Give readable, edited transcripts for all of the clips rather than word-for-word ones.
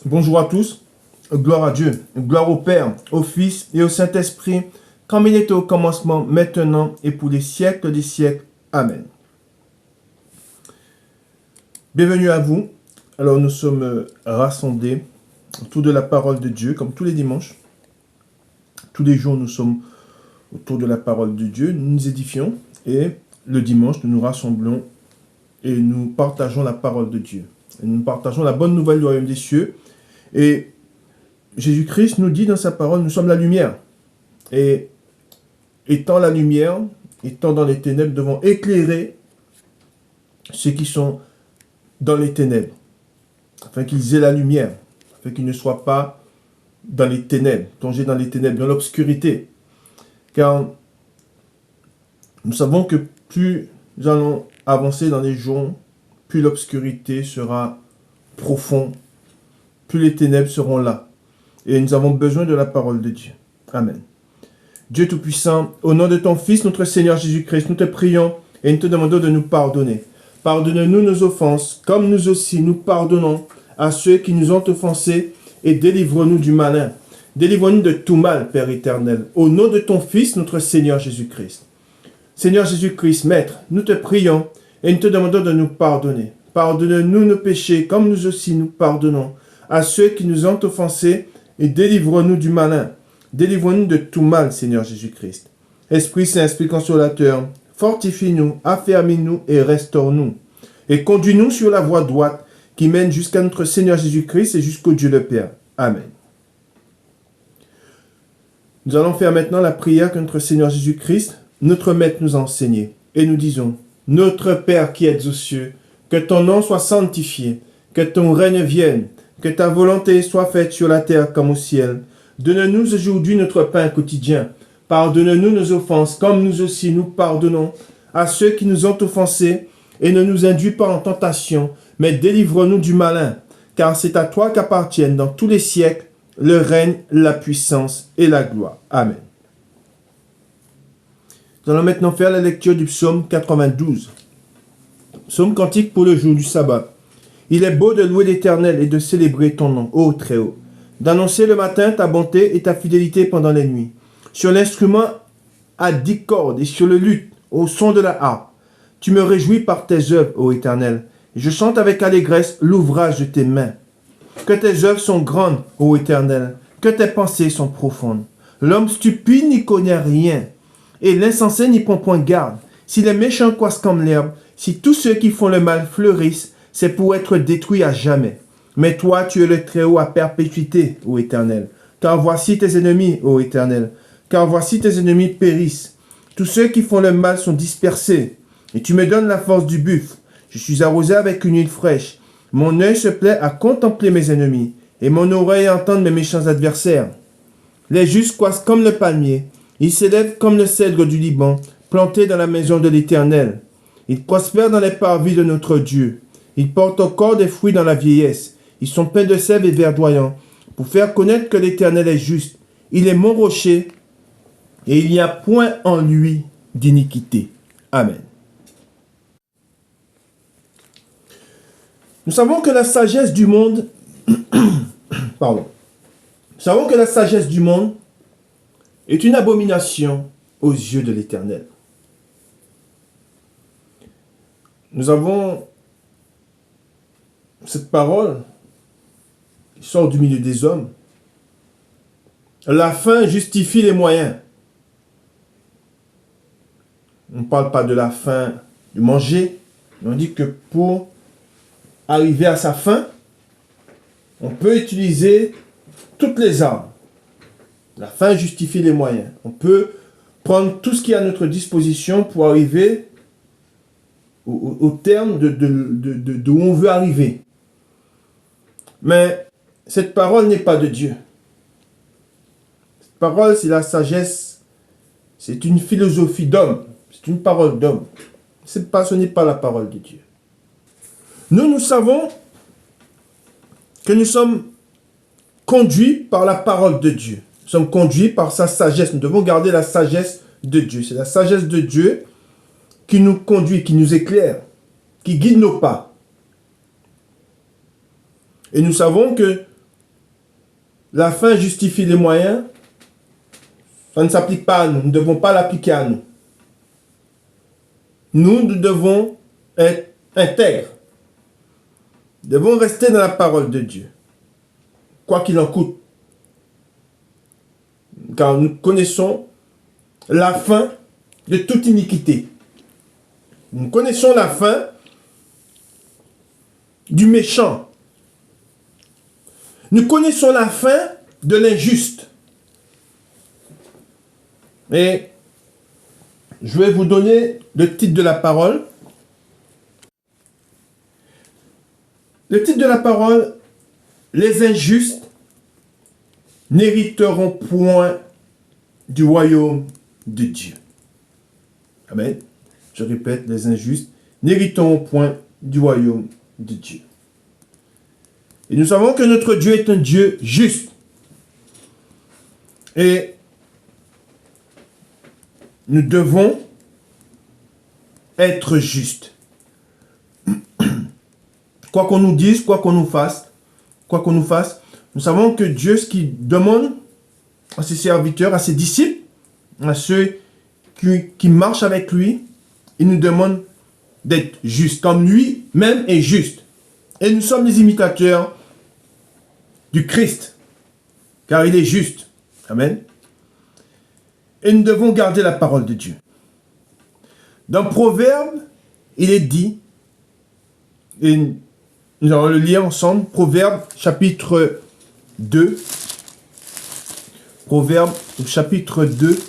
Bonjour à tous, gloire à Dieu, gloire au Père, au Fils et au Saint-Esprit, comme il était au commencement, maintenant et pour les siècles des siècles. Amen. Bienvenue à vous. Alors nous sommes rassemblés autour de la parole de Dieu, comme tous les dimanches. Tous les jours nous sommes autour de la parole de Dieu, nous nous édifions et le dimanche nous nous rassemblons et nous partageons la parole de Dieu. Et nous partageons la bonne nouvelle du royaume des cieux. Et Jésus-Christ nous dit dans sa parole, nous sommes la lumière. Et étant la lumière, étant dans les ténèbres, devons éclairer ceux qui sont dans les ténèbres, afin qu'ils aient la lumière, afin qu'ils ne soient pas dans les ténèbres, plongés dans les ténèbres, dans l'obscurité. Car nous savons que plus nous allons avancer dans les jours, plus l'obscurité sera profonde, plus les ténèbres seront là. Et nous avons besoin de la parole de Dieu. Amen. Dieu Tout-Puissant, au nom de ton Fils, notre Seigneur Jésus-Christ, nous te prions et nous te demandons de nous pardonner. Pardonne-nous nos offenses, comme nous aussi nous pardonnons à ceux qui nous ont offensés, et délivre-nous du malin. Délivre-nous de tout mal, Père éternel, au nom de ton Fils, notre Seigneur Jésus-Christ. Seigneur Jésus-Christ, Maître, nous te prions et nous te demandons de nous pardonner. Pardonne-nous nos péchés, comme nous aussi nous pardonnons à ceux qui nous ont offensés, et délivre-nous du malin. Délivre-nous de tout mal, Seigneur Jésus-Christ. Esprit Saint, Esprit Consolateur, fortifie-nous, affermis-nous et restaure-nous. Et conduis-nous sur la voie droite qui mène jusqu'à notre Seigneur Jésus-Christ et jusqu'au Dieu le Père. Amen. Nous allons faire maintenant la prière que notre Seigneur Jésus-Christ, notre Maître, nous a enseignée. Et nous disons, Notre Père qui êtes aux cieux, que ton nom soit sanctifié, que ton règne vienne, que ta volonté soit faite sur la terre comme au ciel. Donne-nous aujourd'hui notre pain quotidien. Pardonne-nous nos offenses, comme nous aussi nous pardonnons à ceux qui nous ont offensés, et ne nous induis pas en tentation, mais délivre-nous du malin, car c'est à toi qu'appartiennent dans tous les siècles le règne, la puissance et la gloire. Amen. Nous allons maintenant faire la lecture du psaume 92. Psaume cantique pour le jour du sabbat. Il est beau de louer l'Éternel et de célébrer ton nom, ô Très-Haut, d'annoncer le matin ta bonté et ta fidélité pendant les nuits, sur l'instrument à 10 cordes et sur le luth, au son de la harpe. Tu me réjouis par tes œuvres, ô Éternel, et je chante avec allégresse l'ouvrage de tes mains. Que tes œuvres sont grandes, ô Éternel, que tes pensées sont profondes. L'homme stupide n'y connaît rien, et l'insensé n'y prend point garde. Si les méchants croissent comme l'herbe, si tous ceux qui font le mal fleurissent, c'est pour être détruits à jamais. Mais toi, tu es le Très-Haut à perpétuité, ô Éternel. Car voici tes ennemis, ô Éternel. Car voici tes ennemis périssent. Tous ceux qui font le mal sont dispersés. Et tu me donnes la force du buffle. Je suis arrosé avec une huile fraîche. Mon œil se plaît à contempler mes ennemis, et mon oreille à entendre mes méchants adversaires. Les justes croissent comme le palmier. Ils s'élèvent comme le cèdre du Liban, plantés dans la maison de l'Éternel. Ils prospèrent dans les parvis de notre Dieu. Ils portent encore des fruits dans la vieillesse. Ils sont pleins de sève et verdoyants, pour faire connaître que l'Éternel est juste. Il est mon rocher, et il n'y a point en lui d'iniquité. Amen. Nous savons que la sagesse du monde, Nous savons que la sagesse du monde est une abomination aux yeux de l'Éternel. Nous avons cette parole qui sort du milieu des hommes. La fin justifie les moyens. On ne parle pas de la fin de manger, mais on dit que pour arriver à sa fin, on peut utiliser toutes les armes. La fin justifie les moyens. On peut prendre tout ce qui est à notre disposition pour arriver au terme de où on veut arriver. Mais cette parole n'est pas de Dieu. Cette parole, c'est la sagesse. C'est une philosophie d'homme. C'est une parole d'homme. Ce n'est pas la parole de Dieu. Nous savons que nous sommes conduits par la parole de Dieu. Nous sommes conduits par sa sagesse. Nous devons garder la sagesse de Dieu. C'est la sagesse de Dieu qui nous conduit, qui nous éclaire, qui guide nos pas. Et nous savons que la fin justifie les moyens, ça ne s'applique pas à nous. Nous ne devons pas l'appliquer à nous. Nous devons être intègres. Nous devons rester dans la parole de Dieu, quoi qu'il en coûte. Car nous connaissons la fin de toute iniquité. Nous connaissons la fin du méchant. Nous connaissons la fin de l'injuste. Et je vais vous donner le titre de la parole. Le titre de la parole, les injustes n'hériteront point du royaume de Dieu. Amen. Je répète, les injustes n'hériteront point du royaume de Dieu. Et nous savons que notre Dieu est un Dieu juste. Et nous devons être justes. Quoi qu'on nous dise, quoi qu'on nous fasse, nous savons que Dieu, ce qu'il demande à ses serviteurs, à ses disciples, à ceux qui marchent avec lui, il nous demande d'être justes, comme lui-même est juste. Et nous sommes les imitateurs du Christ, car il est juste. Amen. Et nous devons garder la parole de Dieu. Dans Proverbe, il est dit, et nous allons le lire ensemble, Proverbe chapitre 2. Proverbe chapitre 2.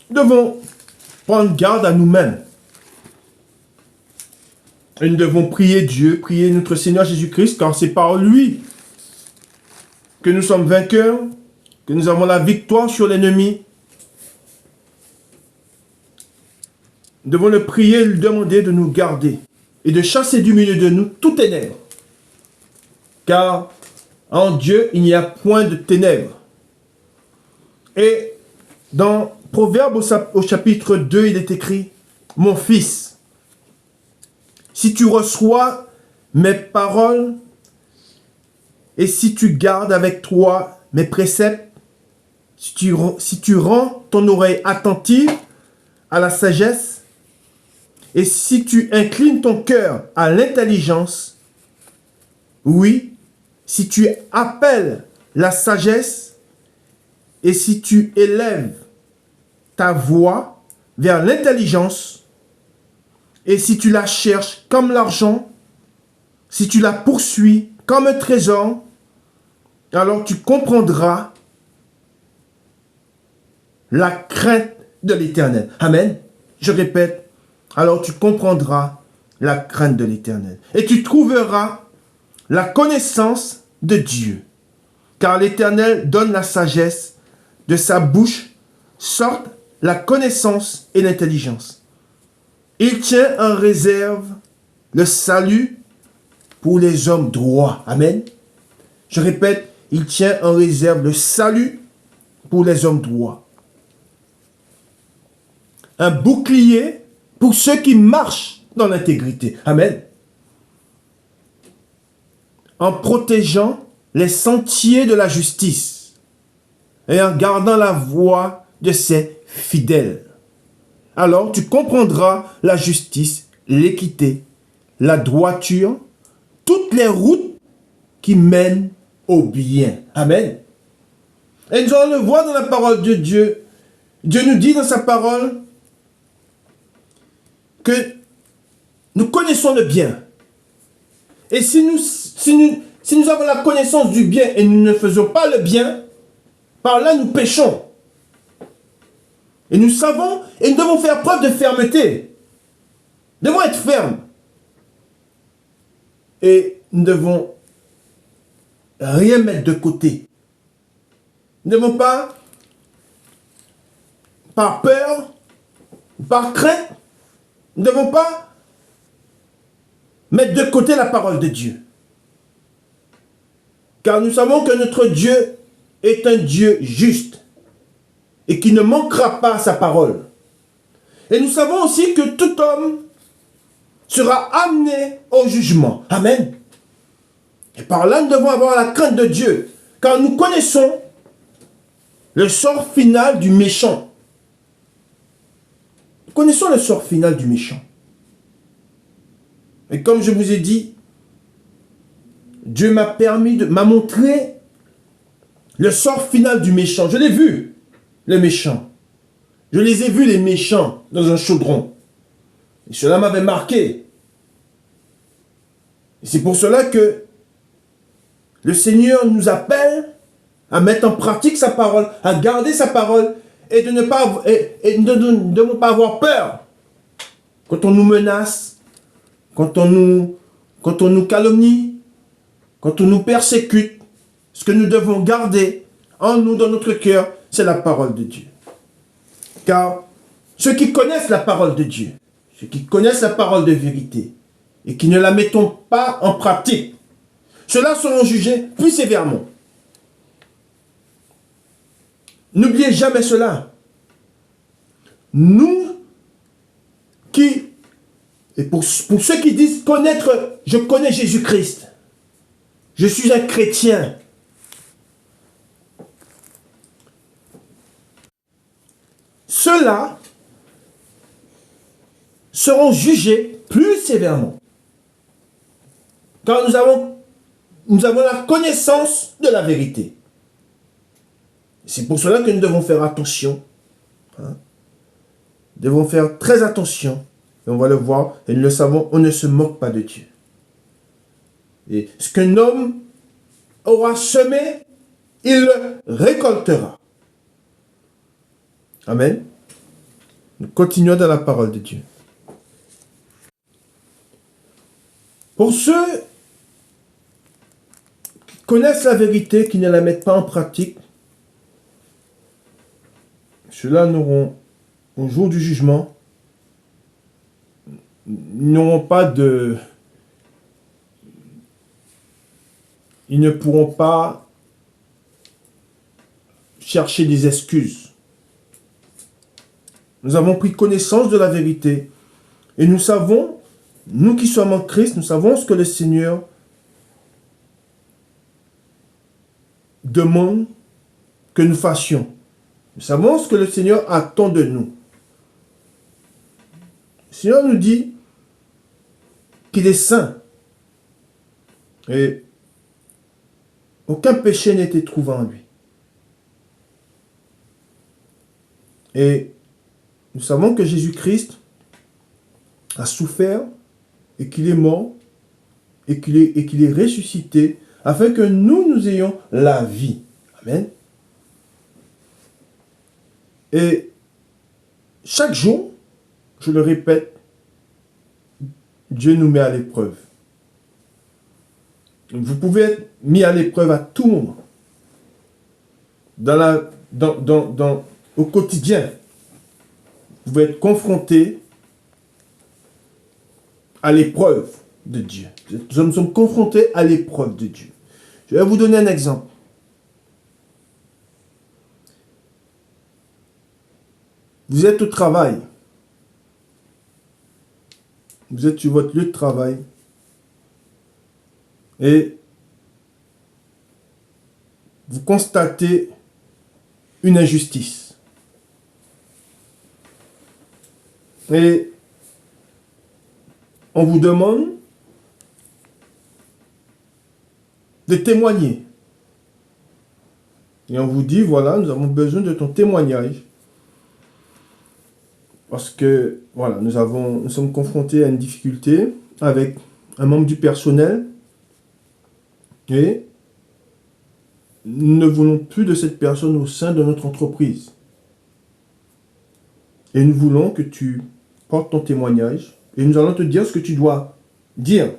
Nous devons prendre garde à nous-mêmes. Et nous devons prier Dieu, prier notre Seigneur Jésus-Christ, car c'est par lui que nous sommes vainqueurs, que nous avons la victoire sur l'ennemi. Nous devons le prier et lui demander de nous garder et de chasser du milieu de nous tout ténèbres. Car en Dieu, il n'y a point de ténèbres. Et dans Proverbe au chapitre 2, il est écrit, « Mon fils, si tu reçois mes paroles et si tu gardes avec toi mes préceptes, si tu rends ton oreille attentive à la sagesse et si tu inclines ton cœur à l'intelligence, oui, si tu appelles la sagesse et si tu élèves ta voix vers l'intelligence, et si tu la cherches comme l'argent, si tu la poursuis comme un trésor, alors tu comprendras la crainte de l'Éternel. Amen. Je répète, alors tu comprendras la crainte de l'Éternel. Et tu trouveras la connaissance de Dieu. Car l'Éternel donne la sagesse, de sa bouche sortent la connaissance et l'intelligence. Il tient en réserve le salut pour les hommes droits. Amen. Je répète, il tient en réserve le salut pour les hommes droits. Un bouclier pour ceux qui marchent dans l'intégrité. Amen. En protégeant les sentiers de la justice et en gardant la voie de ses fidèles. Alors tu comprendras la justice, l'équité, la droiture, toutes les routes qui mènent au bien. Amen. Et nous allons le voir dans la parole de Dieu. Dieu nous dit dans sa parole que nous connaissons le bien. Et si nous avons la connaissance du bien et nous ne faisons pas le bien, par là nous péchons. Et nous savons, et nous devons faire preuve de fermeté. Nous devons être fermes. Et nous devons rien mettre de côté. Nous ne devons pas, par peur, par crainte, nous ne devons pas mettre de côté la parole de Dieu. Car nous savons que notre Dieu est un Dieu juste et qui ne manquera pas à sa parole. Et nous savons aussi que tout homme sera amené au jugement. Amen. Et par là, nous devons avoir la crainte de Dieu, car nous connaissons le sort final du méchant. Nous connaissons le sort final du méchant. Et comme je vous ai dit, Dieu m'a montré le sort final du méchant. Je l'ai vu, le méchant. Je les ai vus, les méchants, dans un chaudron. Et cela m'avait marqué. Et c'est pour cela que le Seigneur nous appelle à mettre en pratique sa parole, à garder sa parole et de ne pas avoir peur quand on nous menace, quand on nous calomnie, quand on nous persécute. Ce que nous devons garder en nous, dans notre cœur, c'est la parole de Dieu. Car ceux qui connaissent la parole de Dieu, ceux qui connaissent la parole de vérité et qui ne la mettons pas en pratique, ceux-là seront jugés plus sévèrement. N'oubliez jamais cela. Nous qui, et pour ceux qui disent connaître, je connais Jésus-Christ, je suis un chrétien. Ceux-là seront jugés plus sévèrement. Car nous avons la connaissance de la vérité. C'est pour cela que nous devons faire attention. Nous devons faire très attention. Et on va le voir, et nous le savons, on ne se moque pas de Dieu. Et ce qu'un homme aura semé, il le récoltera. Amen. Nous continuons dans la parole de Dieu. Pour ceux qui connaissent la vérité, qui ne la mettent pas en pratique, ceux-là n'auront, au jour du jugement, n'auront pas de... Ils ne pourront pas chercher des excuses. Nous avons pris connaissance de la vérité. Et nous savons, nous qui sommes en Christ, nous savons ce que le Seigneur demande que nous fassions. Nous savons ce que le Seigneur attend de nous. Le Seigneur nous dit qu'il est saint. Et aucun péché n'a été trouvé en lui. Et nous savons que Jésus-Christ a souffert et qu'il est mort et qu'il est ressuscité afin que nous ayons la vie. Amen. Et chaque jour, je le répète, Dieu nous met à l'épreuve. Vous pouvez être mis à l'épreuve à tout moment. Au quotidien, vous pouvez être confronté à l'épreuve de Dieu. Nous sommes confrontés à l'épreuve de Dieu. Je vais vous donner un exemple. Vous êtes au travail. Vous êtes sur votre lieu de travail. Et vous constatez une injustice. Et on vous demande de témoigner. Et on vous dit, voilà, nous avons besoin de ton témoignage. Parce que, voilà, nous sommes confrontés à une difficulté avec un membre du personnel. Et nous ne voulons plus de cette personne au sein de notre entreprise. Et nous voulons que tu portes ton témoignage. Et nous allons te dire ce que tu dois dire.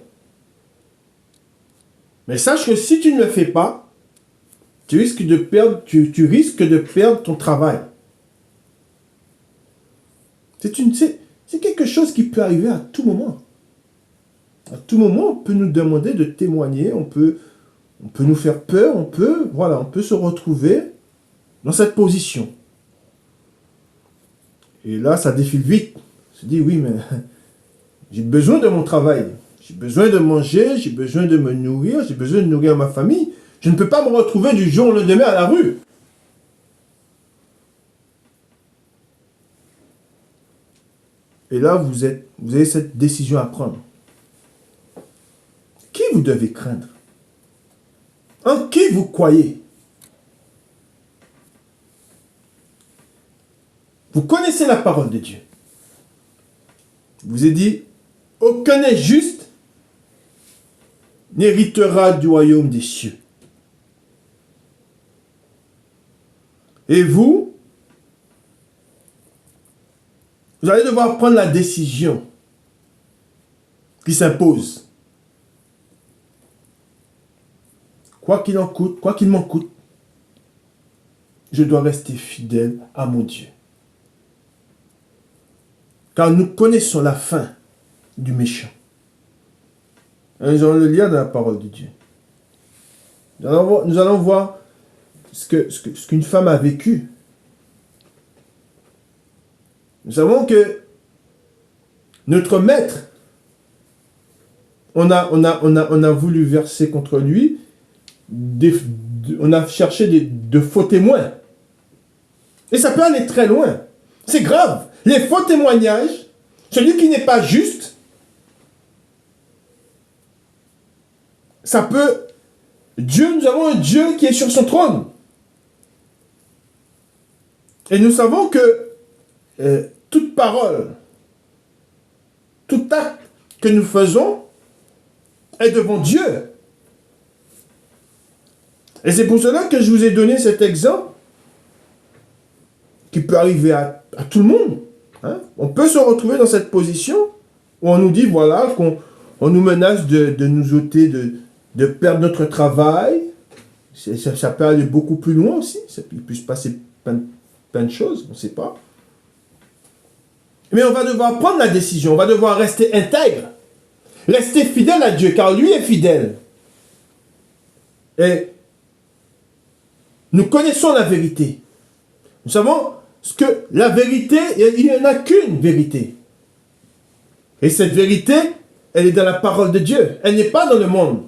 Mais sache que si tu ne le fais pas, tu risques de perdre ton travail. C'est quelque chose qui peut arriver à tout moment. À tout moment, on peut nous demander de témoigner, on peut nous faire peur, on peut se retrouver dans cette position. Et là, ça défile vite. On se dit, oui, mais j'ai besoin de mon travail. J'ai besoin de manger, j'ai besoin de me nourrir, j'ai besoin de nourrir ma famille. Je ne peux pas me retrouver du jour au lendemain à la rue. Et là, vous avez cette décision à prendre. Qui vous devez craindre? En qui vous croyez? Vous connaissez la parole de Dieu. Je vous ai dit, aucun n'est juste n'héritera du royaume des cieux. Et vous allez devoir prendre la décision qui s'impose. Quoi qu'il en coûte, quoi qu'il m'en coûte, je dois rester fidèle à mon Dieu. Car nous connaissons la fin du méchant. Et nous allons le lire dans la parole de Dieu. Nous allons voir ce qu'une femme a vécu. Nous savons que notre maître, on a voulu verser contre lui, on a cherché de faux témoins. Et ça peut aller très loin. C'est grave. Les faux témoignages, celui qui n'est pas juste, ça peut... Nous avons un Dieu qui est sur son trône. Et nous savons que toute parole, tout acte que nous faisons est devant Dieu. Et c'est pour cela que je vous ai donné cet exemple qui peut arriver à tout le monde. Hein? On peut se retrouver dans cette position où on nous dit, voilà, on nous menace de nous ôter, de perdre notre travail. Ça peut aller beaucoup plus loin aussi. Il peut se passer plein de choses, on ne sait pas. Mais on va devoir prendre la décision, on va devoir rester intègre, rester fidèle à Dieu, car lui est fidèle. Et nous connaissons la vérité. Nous savons que la vérité, il n'y en a qu'une vérité. Et cette vérité, elle est dans la parole de Dieu. Elle n'est pas dans le monde.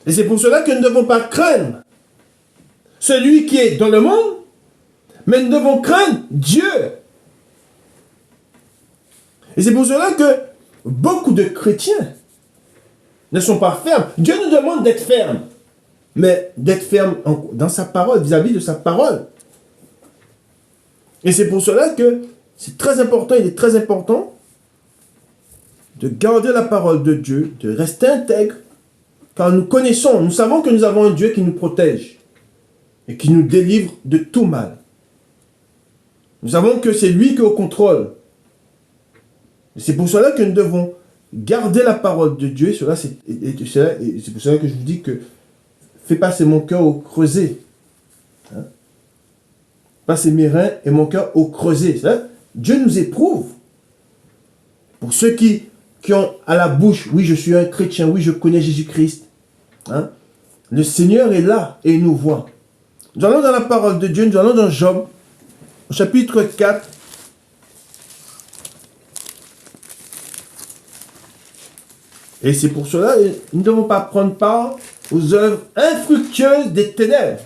Et c'est pour cela que nous ne devons pas craindre celui qui est dans le monde, mais nous devons craindre Dieu. Et c'est pour cela que beaucoup de chrétiens ne sont pas fermes. Dieu nous demande d'être fermes, mais d'être ferme dans sa parole, vis-à-vis de sa parole. Et c'est pour cela que c'est très important, il est très important de garder la parole de Dieu, de rester intègre, car nous savons que nous avons un Dieu qui nous protège et qui nous délivre de tout mal. Nous savons que c'est lui qui est au contrôle. Et c'est pour cela que nous devons garder la parole de Dieu. C'est pour cela que je vous dis que fais passer mon cœur au creuset. Hein? Passer mes reins et mon cœur au creuset. Dieu nous éprouve. Pour ceux qui ont à la bouche, oui, je suis un chrétien, oui, je connais Jésus-Christ. Hein? Le Seigneur est là et il nous voit. Nous allons dans la parole de Dieu, nous allons dans Job, au chapitre 4. Et c'est pour cela que nous ne devons pas prendre part aux œuvres infructueuses des ténèbres.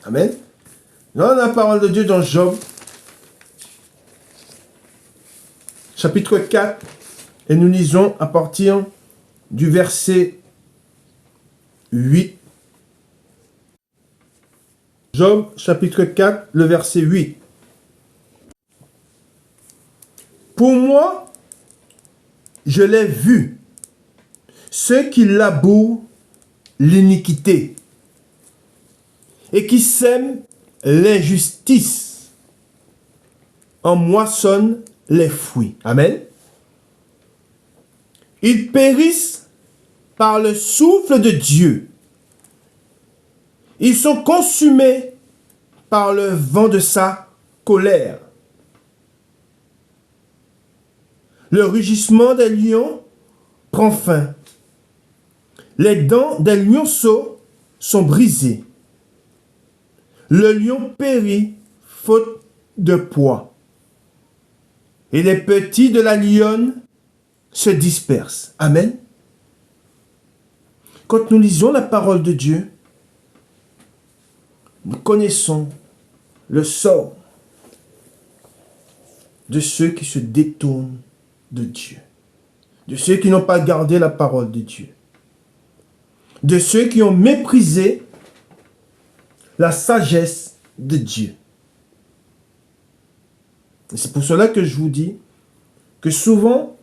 Amen. Nous allons dans la parole de Dieu dans Job, chapitre 4, et nous lisons à partir du verset 8. Job, chapitre 4, le verset 8. Pour moi, je l'ai vu, ceux qui labourent l'iniquité et qui sèment l'injustice en moissonnent les fruits. Amen. Ils périssent par le souffle de Dieu. Ils sont consumés par le vent de sa colère. Le rugissement des lions prend fin. Les dents des lionceaux sont brisées. Le lion périt faute de poids. Et les petits de la lionne se dispersent. Amen. Quand nous lisons la parole de Dieu, nous connaissons le sort de ceux qui se détournent de Dieu, de ceux qui n'ont pas gardé la parole de Dieu, de ceux qui ont méprisé la sagesse de Dieu. Et c'est pour cela que je vous dis que souvent,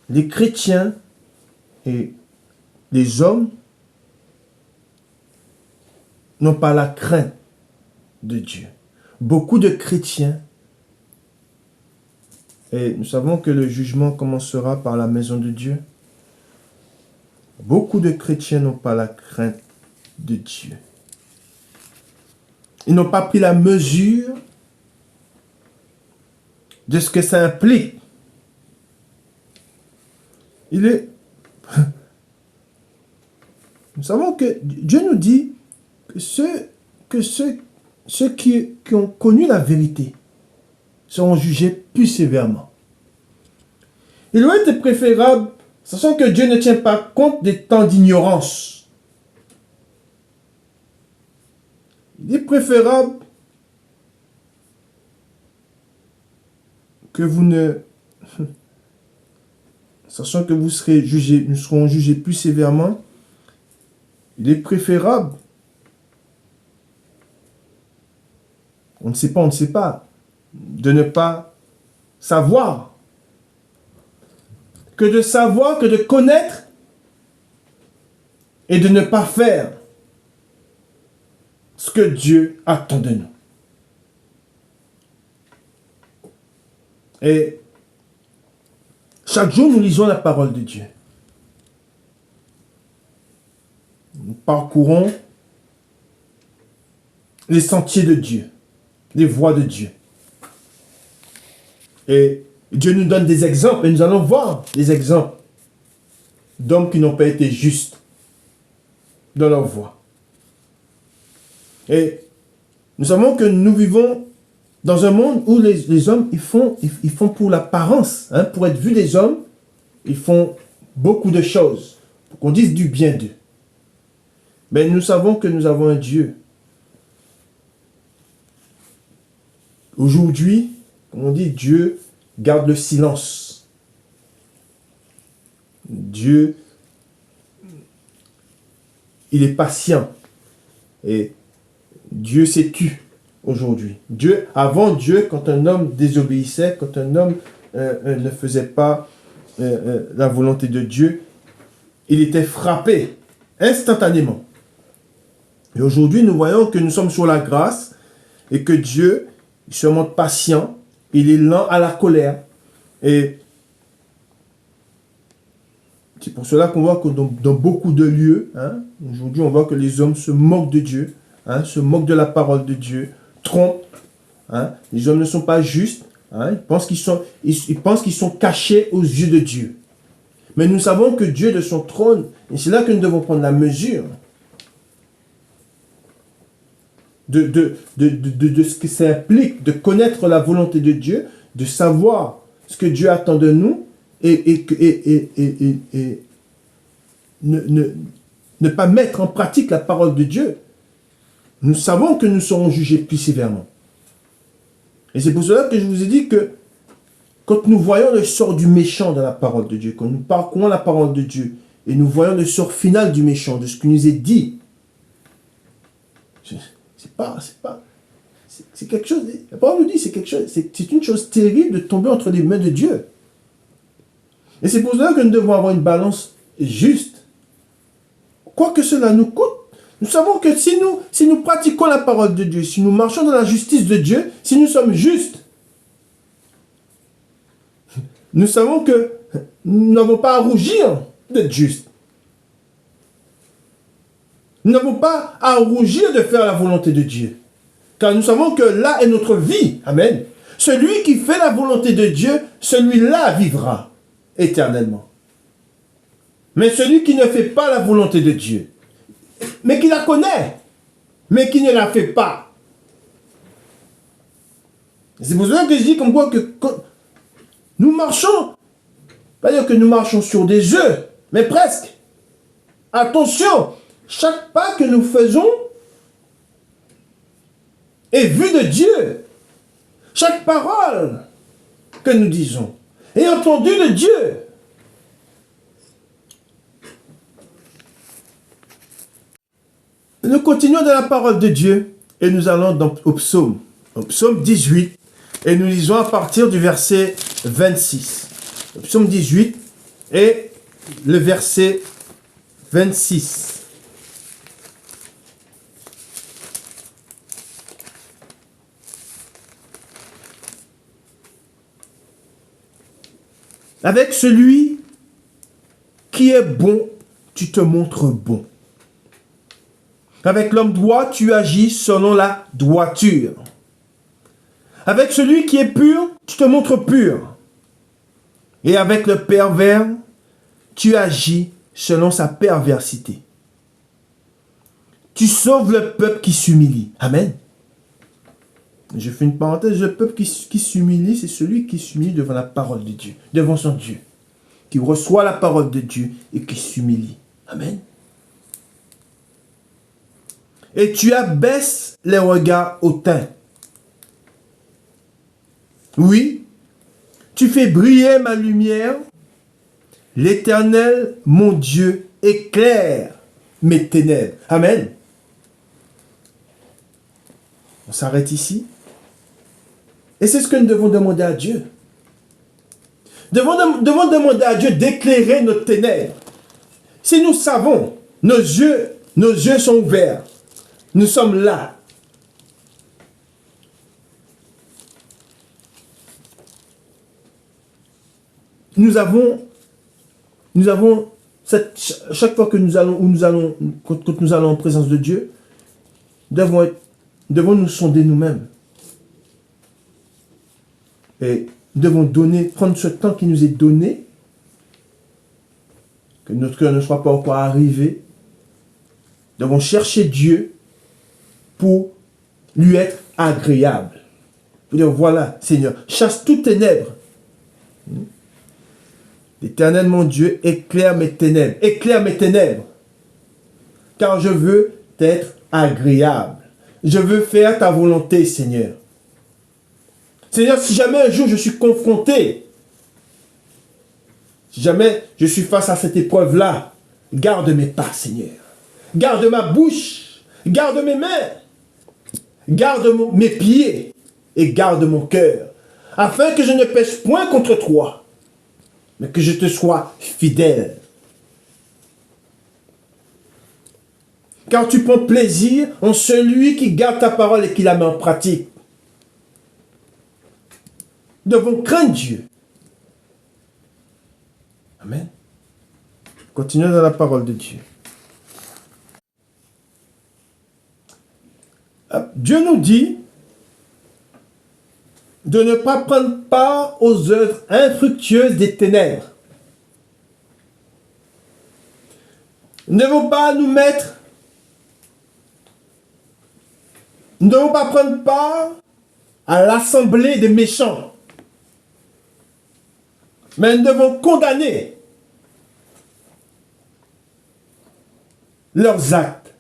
les chrétiens et les hommes n'ont pas la crainte de Dieu. Beaucoup de chrétiens, et nous savons que le jugement commencera par la maison de Dieu, beaucoup de chrétiens n'ont pas la crainte de Dieu. Ils n'ont pas pris la mesure de ce que ça implique. Nous savons que Dieu nous dit que ceux qui ont connu la vérité seront jugés plus sévèrement. Il aurait été préférable, sachant que Dieu ne tient pas compte des temps d'ignorance. Il est préférable que vous ne... Sachant que vous serez jugés, nous serons jugés plus sévèrement, il est préférable, on ne sait pas, de ne pas savoir, que de savoir, que de connaître, et de ne pas faire ce que Dieu attend de nous. Et chaque jour, nous lisons la parole de Dieu. Nous parcourons les sentiers de Dieu, les voies de Dieu. Et Dieu nous donne des exemples, et nous allons voir des exemples d'hommes qui n'ont pas été justes dans leur voie. Et nous savons que nous vivons dans un monde où les hommes, ils font pour l'apparence, hein, pour être vus des hommes, ils font beaucoup de choses, pour qu'on dise du bien d'eux. Mais nous savons que nous avons un Dieu. Aujourd'hui, comme on dit, Dieu garde le silence. Dieu, il est patient. Et Dieu s'est tu aujourd'hui. Avant Dieu, quand un homme désobéissait, quand un homme ne faisait pas la volonté de Dieu, il était frappé instantanément. Et aujourd'hui, nous voyons que nous sommes sur la grâce et que Dieu, il se montre patient, il est lent à la colère. Et c'est pour cela qu'on voit que dans beaucoup de lieux, hein, aujourd'hui, on voit que les hommes se moquent de Dieu, hein, se moquent de la parole de Dieu, trompent. Hein, les hommes ne sont pas justes. Hein, ils pensent qu'ils sont cachés aux yeux de Dieu. Mais nous savons que Dieu de son trône, et c'est là que nous devons prendre la mesure de ce que ça implique, de connaître la volonté de Dieu, de savoir ce que Dieu attend de nous, et ne pas mettre en pratique la parole de Dieu. Nous savons que nous serons jugés plus sévèrement. Et c'est pour cela que je vous ai dit que quand nous voyons le sort du méchant dans la parole de Dieu, quand nous parcourons la parole de Dieu, et nous voyons le sort final du méchant, de ce qui nous est dit, c'est quelque chose, la parole nous dit, c'est une chose terrible de tomber entre les mains de Dieu. Et c'est pour cela que nous devons avoir une balance juste. Quoi que cela nous coûte, nous savons que si nous pratiquons la parole de Dieu, si nous marchons dans la justice de Dieu, si nous sommes justes, nous savons que nous n'avons pas à rougir d'être justes. Nous n'avons pas à rougir de faire la volonté de Dieu. Car nous savons que là est notre vie. Amen. Celui qui fait la volonté de Dieu, celui-là vivra éternellement. Mais celui qui ne fait pas la volonté de Dieu, mais qui la connaît, mais qui ne la fait pas. C'est pour cela que je dis comme quoi que Nous marchons, pas dire que nous marchons sur des œufs, mais presque. Attention, chaque pas que nous faisons est vu de Dieu. Chaque parole que nous disons est entendue de Dieu. Nous continuons dans la parole de Dieu et nous allons au psaume 18 et nous lisons à partir du verset 26. Le psaume 18 et le verset 26. Avec celui qui est bon, tu te montres bon. Avec l'homme droit, tu agis selon la droiture. Avec celui qui est pur, tu te montres pur. Et avec le pervers, tu agis selon sa perversité. Tu sauves le peuple qui s'humilie. Amen. Je fais une parenthèse, le peuple qui s'humilie, c'est celui qui s'humilie devant la parole de Dieu, devant son Dieu, qui reçoit la parole de Dieu et qui s'humilie. Amen. Et tu abaisses les regards hautains. Oui, tu fais briller ma lumière. L'Éternel, mon Dieu, éclaire mes ténèbres. Amen. On s'arrête ici. Et c'est ce que nous devons demander à Dieu. Devons demander à Dieu d'éclairer nos ténèbres. Si nous savons, nos yeux sont ouverts. Nous sommes là. Nous avons chaque fois que nous allons en présence de Dieu, devons nous sonder nous-mêmes. Et nous devons prendre ce temps qui nous est donné, que notre cœur ne soit pas encore arrivé. Nous devons chercher Dieu pour lui être agréable. Pour dire, voilà, Seigneur, chasse toutes ténèbres. L'Éternel, mon Dieu, éclaire mes ténèbres. Éclaire mes ténèbres. Car je veux être agréable. Je veux faire ta volonté, Seigneur. Seigneur, si jamais un jour je suis confronté, si jamais je suis face à cette épreuve-là, garde mes pas, Seigneur. Garde ma bouche. Garde mes mains. Garde mes pieds. Et garde mon cœur. Afin que je ne pêche point contre toi, mais que je te sois fidèle. Car tu prends plaisir en celui qui garde ta parole et qui la met en pratique. Nous devons craindre Dieu. Amen. Continuons dans la parole de Dieu. Dieu nous dit de ne pas prendre part aux œuvres infructueuses des ténèbres. Nous ne devons pas nous mettre, nous ne devons pas prendre part à l'assemblée des méchants. Mais nous devons condamner leurs actes.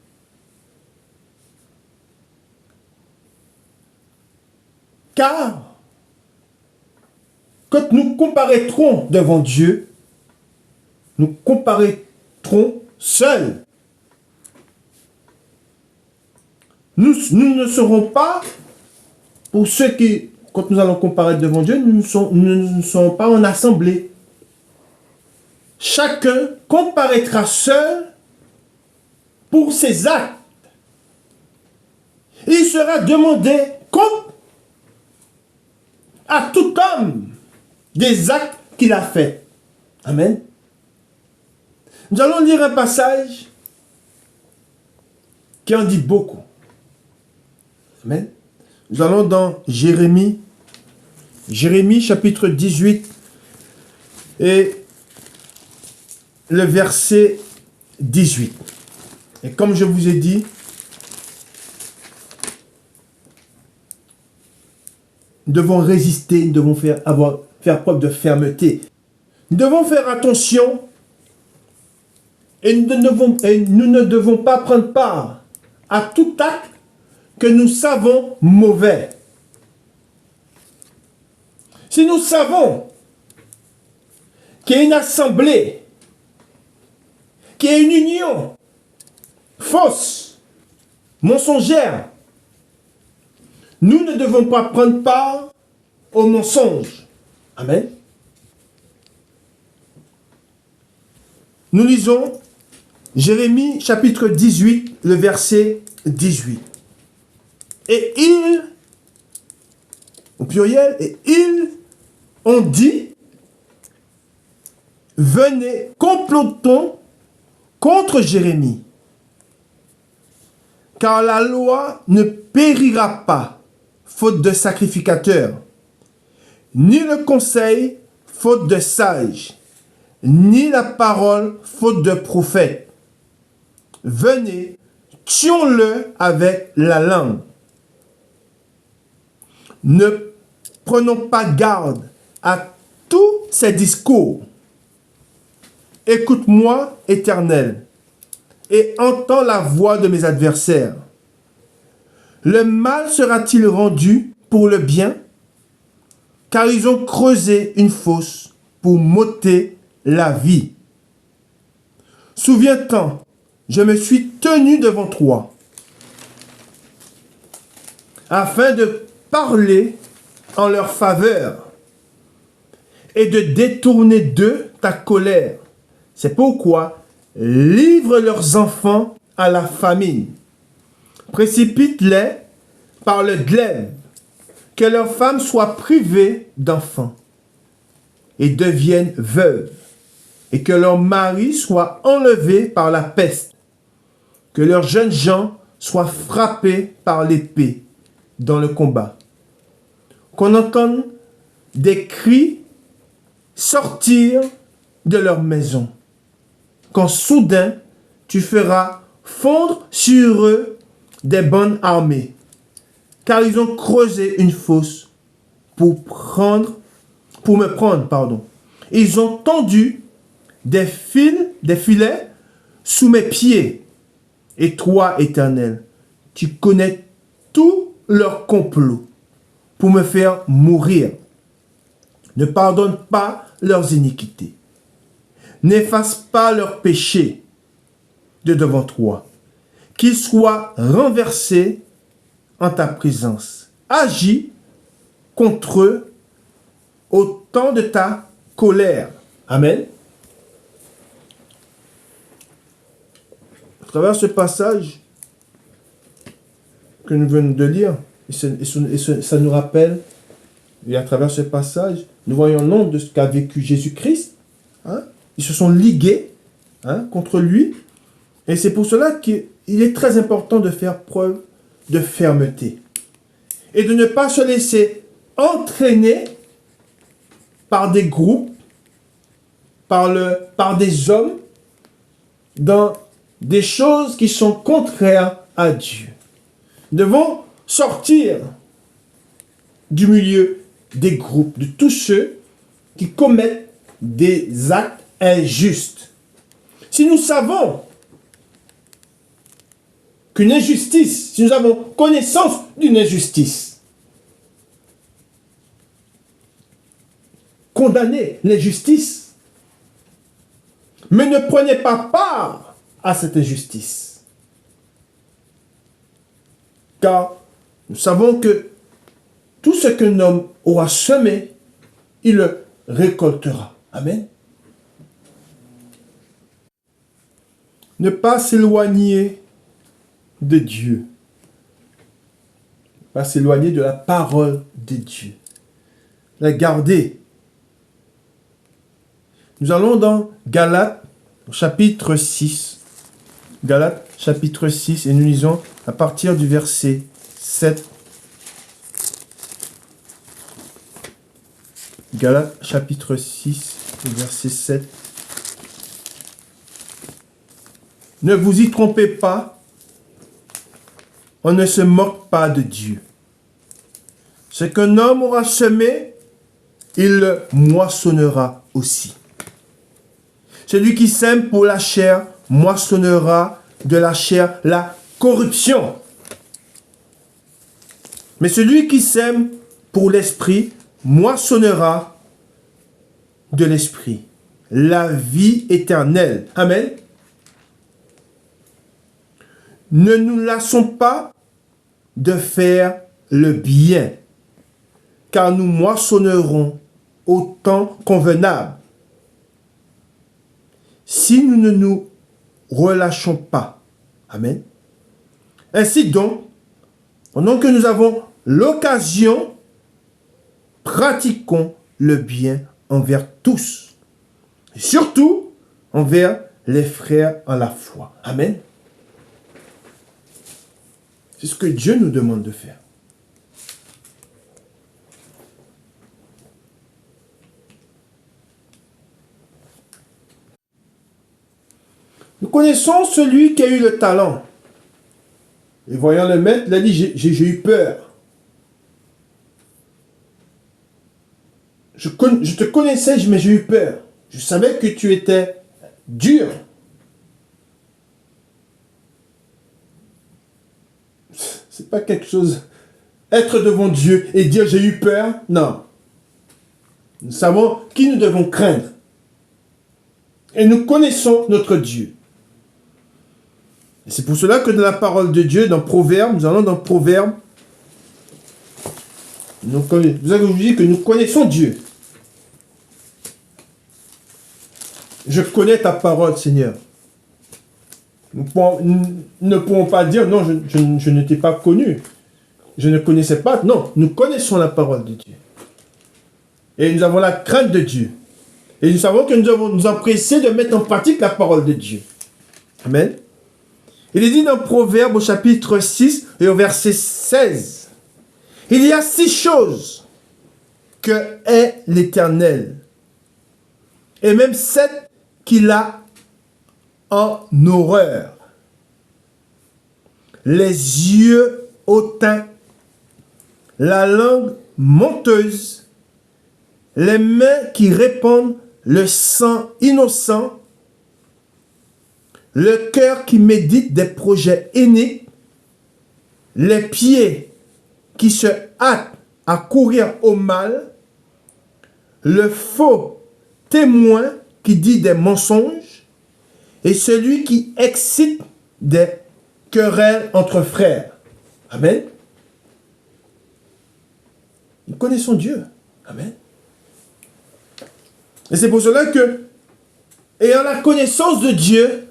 Car, quand nous comparaîtrons devant Dieu, nous comparaîtrons seuls. Nous ne serons pas, pour ceux qui, quand nous allons comparaître devant Dieu, nous ne serons pas en assemblée. Chacun comparaîtra seul pour ses actes. Il sera demandé compte à tout homme des actes qu'il a faits. Amen. Nous allons lire un passage qui en dit beaucoup. Amen. Nous allons dans Jérémie chapitre 18 et le verset 18. Et comme je vous ai dit, nous devons résister, nous devons avoir faire preuve de fermeté. Nous devons faire attention et nous ne devons pas prendre part à tout acte que nous savons mauvais. Si nous savons qu'il y a une assemblée, qu'il y a une union fausse, mensongère, nous ne devons pas prendre part au mensonge. Amen. Nous lisons Jérémie chapitre 18, le verset 18. Et ils, au pluriel, et ils ont dit, venez, complotons contre Jérémie, car la loi ne périra pas, faute de sacrificateurs, ni le conseil, faute de sages, ni la parole, faute de prophète. Venez, tuons-le avec la langue. Ne prenons pas garde à tous ces discours. Écoute-moi, Éternel, et entends la voix de mes adversaires. Le mal sera-t-il rendu pour le bien? Car ils ont creusé une fosse pour m'ôter la vie. Souviens-t'en, je me suis tenu devant toi, afin de parler en leur faveur et de détourner d'eux ta colère. C'est pourquoi livre leurs enfants à la famine, précipite-les par le glaive, que leurs femmes soient privées d'enfants et deviennent veuves, et que leurs maris soient enlevés par la peste, que leurs jeunes gens soient frappés par l'épée dans le combat, qu'on entende des cris sortir de leur maison, quand soudain tu feras fondre sur eux des bonnes armées, car ils ont creusé une fosse pour me prendre. Ils ont tendu des filets sous mes pieds. Et toi, Éternel, tu connais tous leurs complots pour me faire mourir. Ne pardonne pas leurs iniquités. N'efface pas leurs péchés de devant toi. Qu'ils soient renversés en ta présence. Agis contre eux au temps de ta colère. Amen. À travers ce passage que nous venons de lire, ça nous rappelle, et à travers ce passage, nous voyons le nom de ce qu'a vécu Jésus-Christ. Hein? Ils se sont ligués contre lui. Et c'est pour cela qu'il est très important de faire preuve de fermeté. Et de ne pas se laisser entraîner par des groupes, par des hommes, dans des choses qui sont contraires à Dieu. Nous devons sortir du milieu des groupes, de tous ceux qui commettent des actes injustes. Si nous savons qu'une injustice, si nous avons connaissance d'une injustice, condamnez l'injustice, mais ne prenez pas part à cette injustice. Car nous savons que tout ce qu'un homme aura semé, il le récoltera. Amen. Ne pas s'éloigner de Dieu. Ne pas s'éloigner de la parole de Dieu. La garder. Nous allons dans Galates, chapitre 6. Galates, chapitre 6, et nous lisons à partir du verset 7. Galates, chapitre 6, verset 7. Ne vous y trompez pas, on ne se moque pas de Dieu. Ce qu'un homme aura semé, il moissonnera aussi. Celui qui sème pour la chair moissonnera de la chair la corruption. Mais celui qui sème pour l'esprit moissonnera de l'esprit la vie éternelle. Amen. Ne nous lassons pas de faire le bien, car nous moissonnerons au temps convenable. Si nous ne nous relâchons pas. Amen. Ainsi donc, pendant que nous avons l'occasion, pratiquons le bien envers tous. Et surtout, envers les frères en la foi. Amen. C'est ce que Dieu nous demande de faire. Nous connaissons celui qui a eu le talent. Et voyant le maître, il a dit, j'ai eu peur. Je te connaissais, mais j'ai eu peur. Je savais que tu étais dur. C'est pas quelque chose... Être devant Dieu et dire j'ai eu peur, non. Nous savons qui nous devons craindre. Et nous connaissons notre Dieu. Et c'est pour cela que dans la parole de Dieu, dans Proverbes, nous allons dans Proverbes, vous avez dit que nous connaissons Dieu. Je connais ta parole, Seigneur. Nous ne pourrons pas dire, non, je ne t'ai pas connu. Je ne connaissais pas. Non, nous connaissons la parole de Dieu. Et nous avons la crainte de Dieu. Et nous savons que nous devons nous empresser de mettre en pratique la parole de Dieu. Amen. Il est dit dans Proverbes au chapitre 6 et au verset 16. Il y a 6 choses que est l'Éternel. Et même 7 qu'il a en horreur. Les yeux hautains, la langue menteuse, les mains qui répandent le sang innocent, le cœur qui médite des projets iniques, les pieds qui se hâtent à courir au mal, le faux témoin qui dit des mensonges, et celui qui excite des querelles entre frères. Amen. Nous connaissons Dieu. Amen. Et c'est pour cela que, ayant la connaissance de Dieu,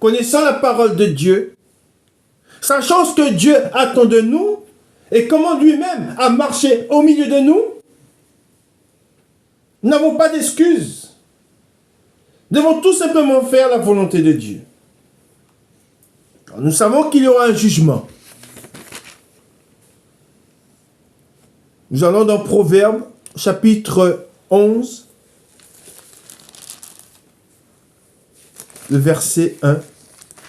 connaissant la parole de Dieu, sachant ce que Dieu attend de nous, et comment lui-même a marché au milieu de nous, nous n'avons pas d'excuses. Nous devons tout simplement faire la volonté de Dieu. Alors, nous savons qu'il y aura un jugement. Nous allons dans Proverbes, chapitre 11, le verset 1.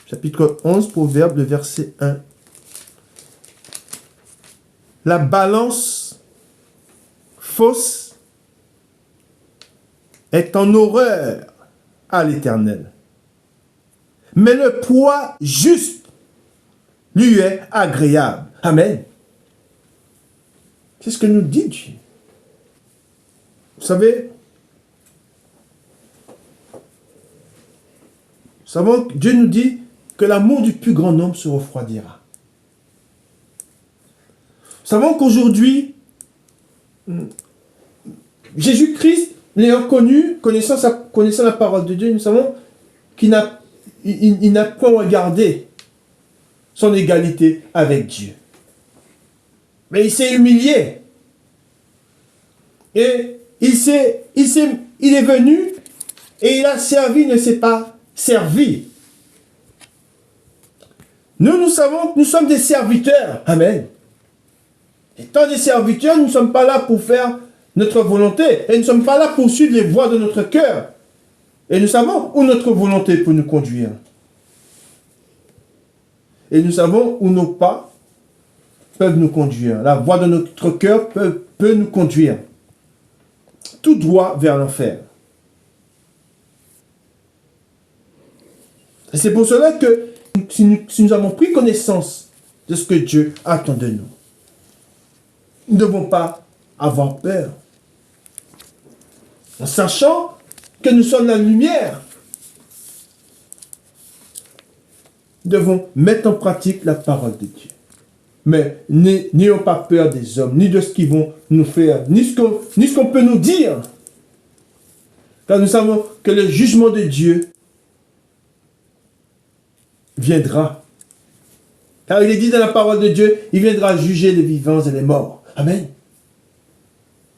Chapitre 11, Proverbes, le verset 1. La balance fausse est en horreur à l'Éternel, mais le poids juste lui est agréable. Amen. C'est ce que nous dit Dieu. Vous savez, Dieu nous dit que l'amour du plus grand nombre se refroidira. Nous savons qu'aujourd'hui, Jésus-Christ, l'ayant connu, connaissant la parole de Dieu, nous savons qu'il n'a point regardé son égalité avec Dieu. Mais il s'est humilié. Et il est venu et il a servi, il ne s'est pas servi. Nous savons que nous sommes des serviteurs. Amen. Étant des serviteurs, nous ne sommes pas là pour faire notre volonté. Et nous ne sommes pas là pour suivre les voies de notre cœur. Et nous savons où notre volonté peut nous conduire. Et nous savons où nos pas peuvent nous conduire. La voie de notre cœur peut nous conduire. tout droit vers l'enfer. Et c'est pour cela que si nous avons pris connaissance de ce que Dieu attend de nous, nous ne devons pas avoir peur. En sachant que nous sommes la lumière, nous devons mettre en pratique la parole de Dieu. Mais n'ayons pas peur des hommes, ni de ce qu'ils vont nous faire, ni ce qu'on peut nous dire. Car nous savons que le jugement de Dieu viendra. Car il est dit dans la parole de Dieu, il viendra juger les vivants et les morts. Amen.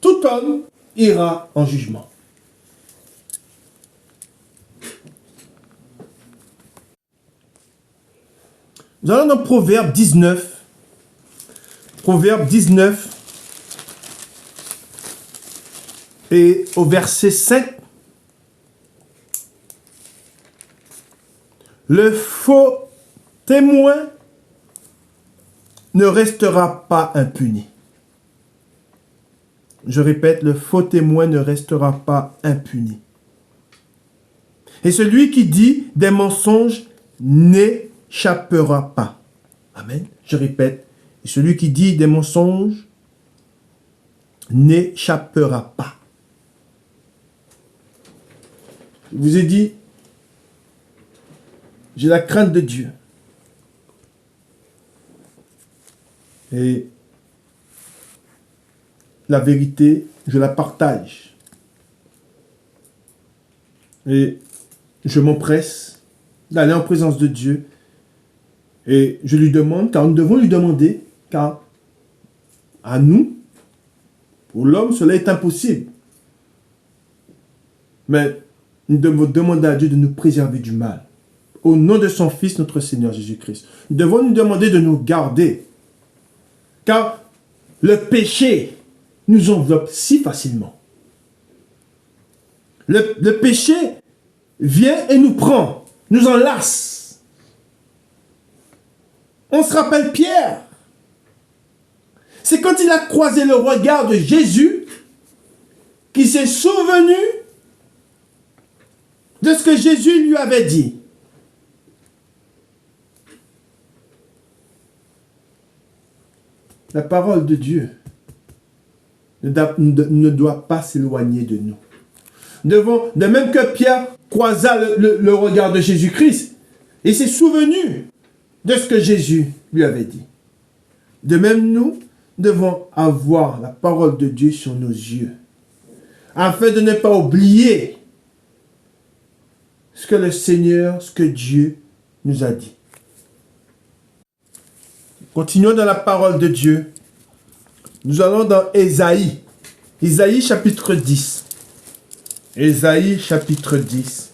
Tout homme ira en jugement. Nous allons dans Proverbe 19. Proverbe 19 et au verset 5. Le faux témoin ne restera pas impuni. Je répète, le faux témoin ne restera pas impuni. Et celui qui dit des mensonges n'échappera pas. Amen. Je répète, et celui qui dit des mensonges n'échappera pas. Je vous ai dit, j'ai la crainte de Dieu. Et la vérité, je la partage. Et je m'empresse d'aller en présence de Dieu. Et je lui demande, car nous devons lui demander, car à nous, pour l'homme, cela est impossible. Mais nous devons demander à Dieu de nous préserver du mal. Au nom de son Fils, notre Seigneur Jésus-Christ. Nous devons nous demander de nous garder. Car le péché nous enveloppe si facilement. Le péché vient et nous prend, nous enlace. On se rappelle Pierre. C'est quand il a croisé le regard de Jésus qu'il s'est souvenu de ce que Jésus lui avait dit. La parole de Dieu ne doit pas s'éloigner de nous. De même que Pierre croisa le regard de Jésus-Christ, il s'est souvenu de ce que Jésus lui avait dit. De même, nous devons avoir la parole de Dieu sur nos yeux, afin de ne pas oublier ce que le Seigneur, ce que Dieu nous a dit. Continuons dans la parole de Dieu. Nous allons dans Ésaïe. Ésaïe chapitre 10. Ésaïe chapitre 10.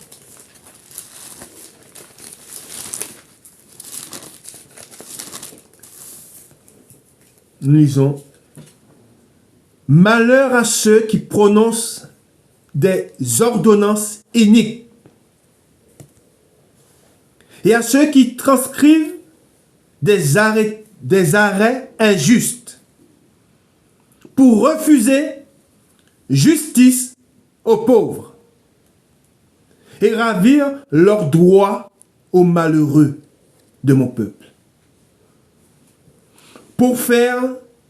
Nous lisons. Malheur à ceux qui prononcent des ordonnances iniques et à ceux qui transcrivent des arrêts injustes pour refuser justice aux pauvres et ravir leurs droits aux malheureux de mon peuple, pour faire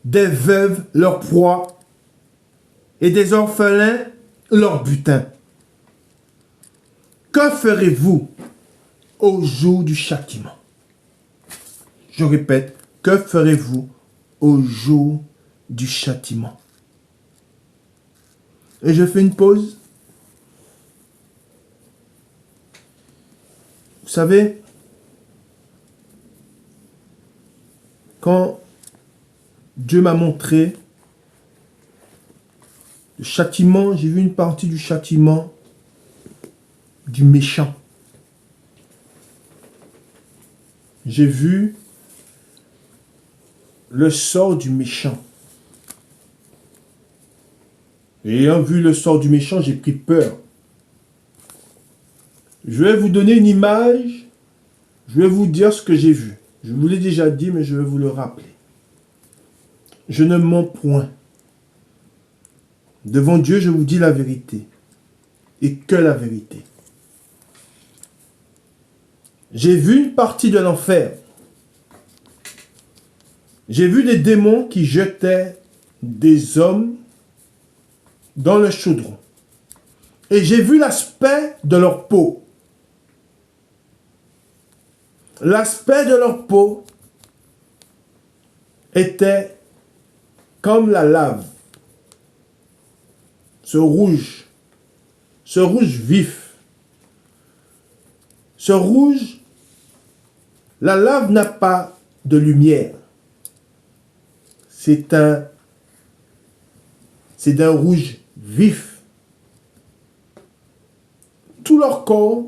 des veuves leur proie et des orphelins leur butin. Que ferez-vous au jour du châtiment? Je répète, que ferez-vous au jour du châtiment? Et je fais une pause. Vous savez, quand Dieu m'a montré le châtiment, j'ai vu une partie du châtiment du méchant. J'ai vu le sort du méchant. Et ayant vu le sort du méchant, j'ai pris peur. Je vais vous donner une image. Je vais vous dire ce que j'ai vu. Je vous l'ai déjà dit, mais je vais vous le rappeler. Je ne mens point. Devant Dieu, je vous dis la vérité. Et que la vérité. J'ai vu une partie de l'enfer. J'ai vu des démons qui jetaient des hommes dans le chaudron. Et j'ai vu l'aspect de leur peau. L'aspect de leur peau était comme la lave. Ce rouge vif. Ce rouge, la lave n'a pas de lumière. C'est d'un rouge vif. Tout leur corps,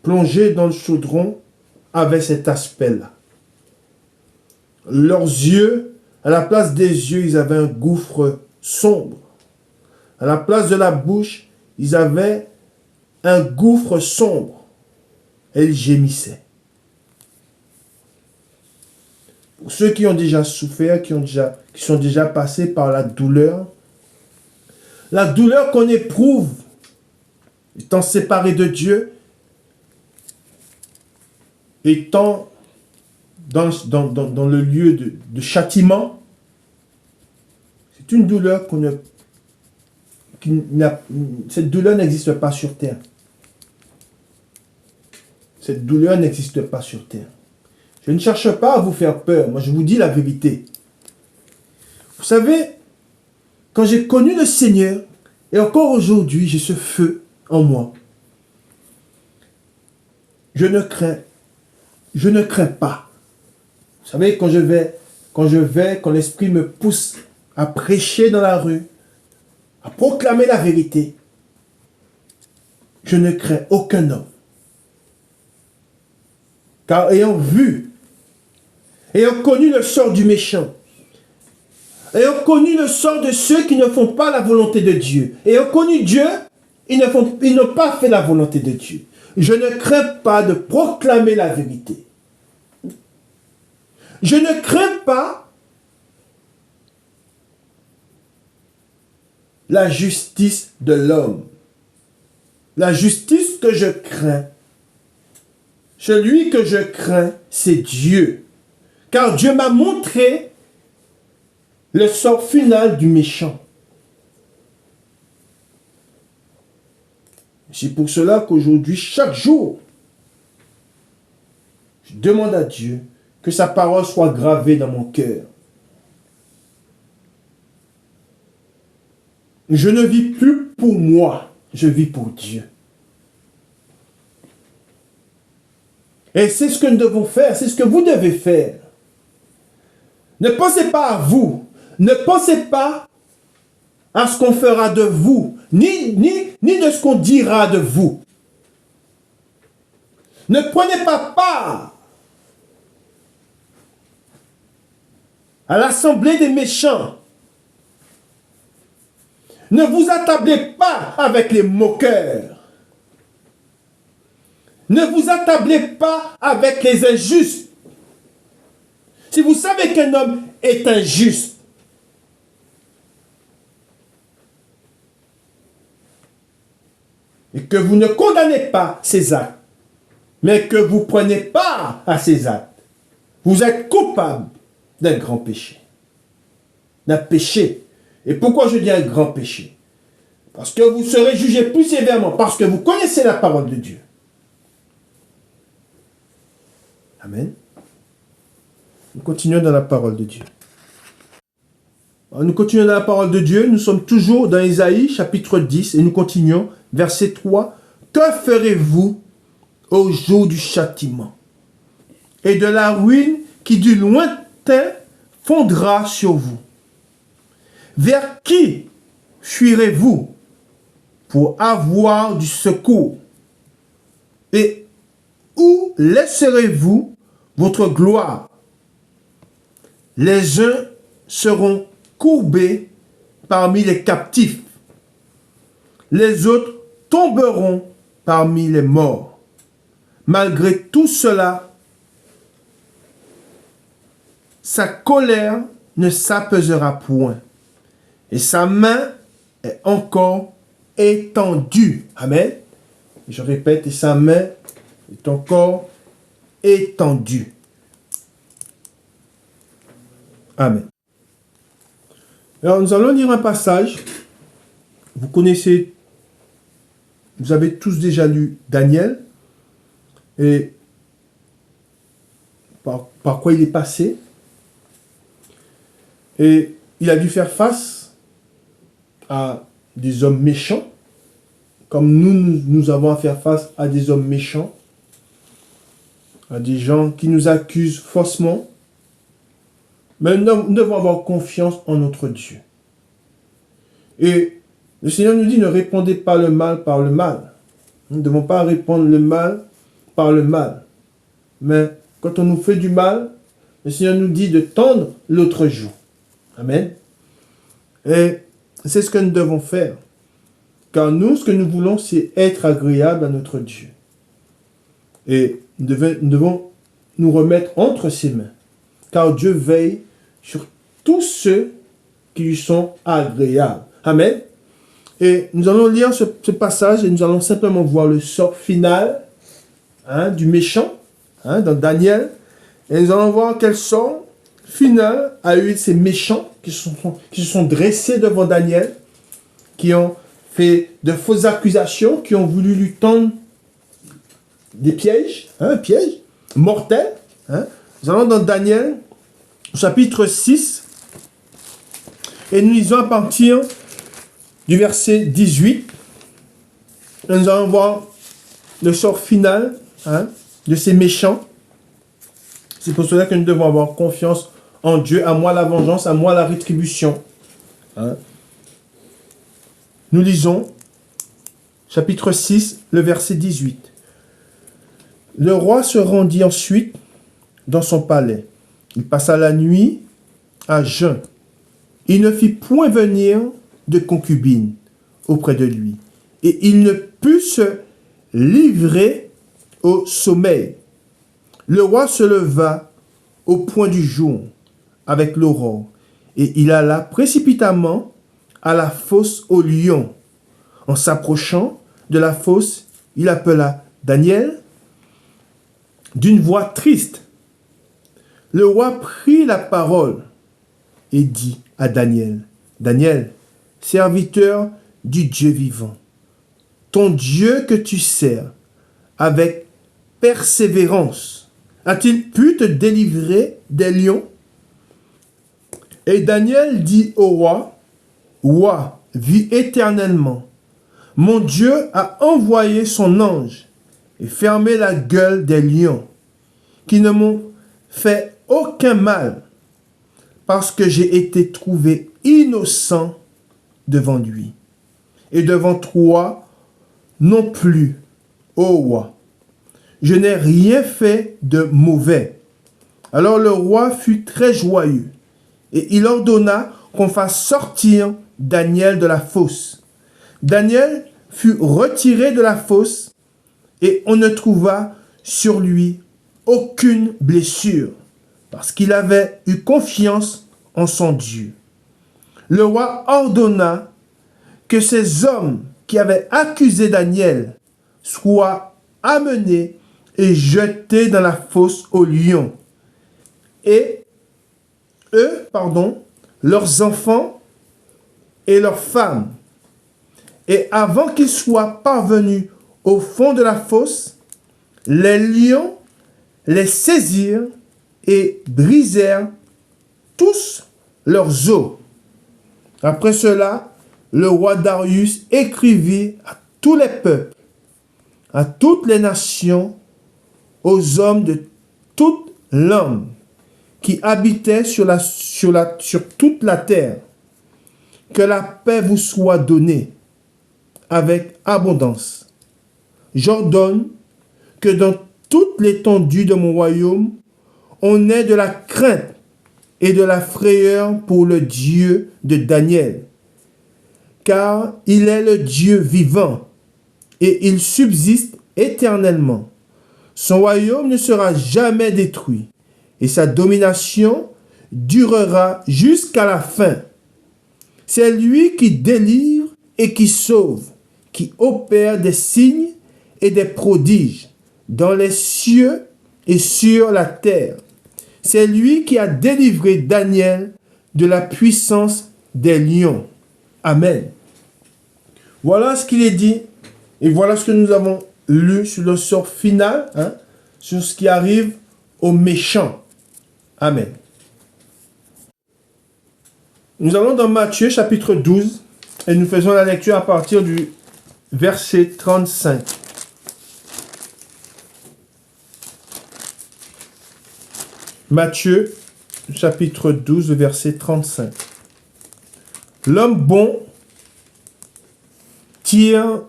plongé dans le chaudron, avait cet aspect-là. Leurs yeux, à la place des yeux, ils avaient un gouffre sombre. À la place de la bouche, ils avaient un gouffre sombre. Et ils gémissaient. Pour ceux qui ont déjà souffert, qui sont déjà passés par la douleur qu'on éprouve étant séparé de Dieu, étant dans le lieu de châtiment, c'est une douleur cette douleur n'existe pas sur terre. Cette douleur n'existe pas sur terre. Je ne cherche pas à vous faire peur. Moi, je vous dis la vérité. Vous savez, quand j'ai connu le Seigneur, et encore aujourd'hui, j'ai ce feu en moi. Je ne crains pas. Vous savez, quand l'Esprit me pousse à prêcher dans la rue, à proclamer la vérité, je ne crains aucun homme. Car ayant connu le sort du méchant, ayant connu le sort de ceux qui ne font pas la volonté de Dieu, ayant connu Dieu, ils n'ont pas fait la volonté de Dieu. Je ne crains pas de proclamer la vérité. Je ne crains pas la justice de l'homme. La justice que je crains, celui que je crains, c'est Dieu. Car Dieu m'a montré le sort final du méchant. C'est pour cela qu'aujourd'hui, chaque jour, je demande à Dieu que sa parole soit gravée dans mon cœur. Je ne vis plus pour moi, je vis pour Dieu. Et c'est ce que nous devons faire, c'est ce que vous devez faire. Ne pensez pas à vous, ne pensez pas à ce qu'on fera de vous, ni de ce qu'on dira de vous. Ne prenez pas part à l'assemblée des méchants. Ne vous attablez pas avec les moqueurs. Ne vous attablez pas avec les injustes. Si vous savez qu'un homme est injuste, et que vous ne condamnez pas ses actes, mais que vous prenez part à ses actes, vous êtes coupable d'un grand péché. D'un péché. Et pourquoi je dis un grand péché? Parce que vous serez jugé plus sévèrement, parce que vous connaissez la parole de Dieu. Amen. Nous continuons dans la parole de Dieu. Alors, nous continuons dans la parole de Dieu. Nous sommes toujours dans Ésaïe, chapitre 10, et nous continuons, verset 3. Que ferez-vous au jour du châtiment et de la ruine qui du lointain fondra sur vous? Vers qui fuirez-vous pour avoir du secours? Et où laisserez-vous votre gloire? Les uns seront courbés parmi les captifs, les autres tomberont parmi les morts. Malgré tout cela, sa colère ne s'apaisera point, et sa main est encore étendue. Amen. Je répète, et sa main est encore étendue. Amen. Alors, nous allons lire un passage. Vous connaissez, vous avez tous déjà lu Daniel. Et par quoi il est passé. Et il a dû faire face à des hommes méchants, comme nous avons à faire face à des hommes méchants, à des gens qui nous accusent faussement. Mais nous devons avoir confiance en notre Dieu. Et le Seigneur nous dit, ne répondez pas le mal par le mal. Nous ne devons pas répondre le mal par le mal. Mais quand on nous fait du mal, le Seigneur nous dit de tendre l'autre joue. Amen. Et c'est ce que nous devons faire. Car nous, ce que nous voulons, c'est être agréable à notre Dieu. Et nous devons nous remettre entre ses mains. Car Dieu veille sur tous ceux qui lui sont agréables. Amen. Et nous allons lire ce passage et nous allons simplement voir le sort final du méchant dans Daniel. Et nous allons voir quel sort final a eu ces méchants qui se sont dressés devant Daniel, qui ont fait de fausses accusations, qui ont voulu lui tendre des pièges, pièges mortels. Nous allons dans Daniel, chapitre 6, et nous lisons à partir du verset 18. Et nous allons voir le sort final de ces méchants. C'est pour cela que nous devons avoir confiance en Dieu. À moi la vengeance, à moi la rétribution. Nous lisons chapitre 6, le verset 18. Le roi se rendit ensuite dans son palais. Il passa la nuit à jeun. Il ne fit point venir de concubine auprès de lui. Et il ne put se livrer au sommeil. Le roi se leva au point du jour avec l'aurore, et il alla précipitamment à la fosse aux lions. En s'approchant de la fosse, il appela Daniel d'une voix triste. Le roi prit la parole et dit à Daniel, Daniel, serviteur du Dieu vivant, ton Dieu que tu sers avec persévérance, a-t-il pu te délivrer des lions? Et Daniel dit au roi, roi, vis éternellement. Mon Dieu a envoyé son ange et fermé la gueule des lions, qui ne m'ont fait aucun mal, parce que j'ai été trouvé innocent devant lui, et devant toi non plus, ô roi. Je n'ai rien fait de mauvais. Alors le roi fut très joyeux, et il ordonna qu'on fasse sortir Daniel de la fosse. Daniel fut retiré de la fosse, et on ne trouva sur lui aucune blessure, parce qu'il avait eu confiance en son Dieu. Le roi ordonna que ces hommes qui avaient accusé Daniel soient amenés et jetés dans la fosse aux lions. Et leurs enfants et leurs femmes. Et avant qu'ils soient parvenus au fond de la fosse, les lions les saisirent et brisèrent tous leurs os. Après cela, le roi Darius écrivit à tous les peuples, à toutes les nations, aux hommes de toute langue qui habitaient sur toute la terre, que la paix vous soit donnée avec abondance. J'ordonne que dans toute l'étendue de mon royaume, on ait de la crainte et de la frayeur pour le Dieu de Daniel, car il est le Dieu vivant et il subsiste éternellement. Son royaume ne sera jamais détruit et sa domination durera jusqu'à la fin. C'est lui qui délivre et qui sauve, qui opère des signes et des prodiges dans les cieux et sur la terre. C'est lui qui a délivré Daniel de la puissance des lions. Amen. Voilà ce qu'il est dit et voilà ce que nous avons lu sur le sort final, sur ce qui arrive aux méchants. Amen. Nous allons dans Matthieu chapitre 12 et nous faisons la lecture à partir du verset 35. Matthieu chapitre 12, verset 35. L'homme bon tire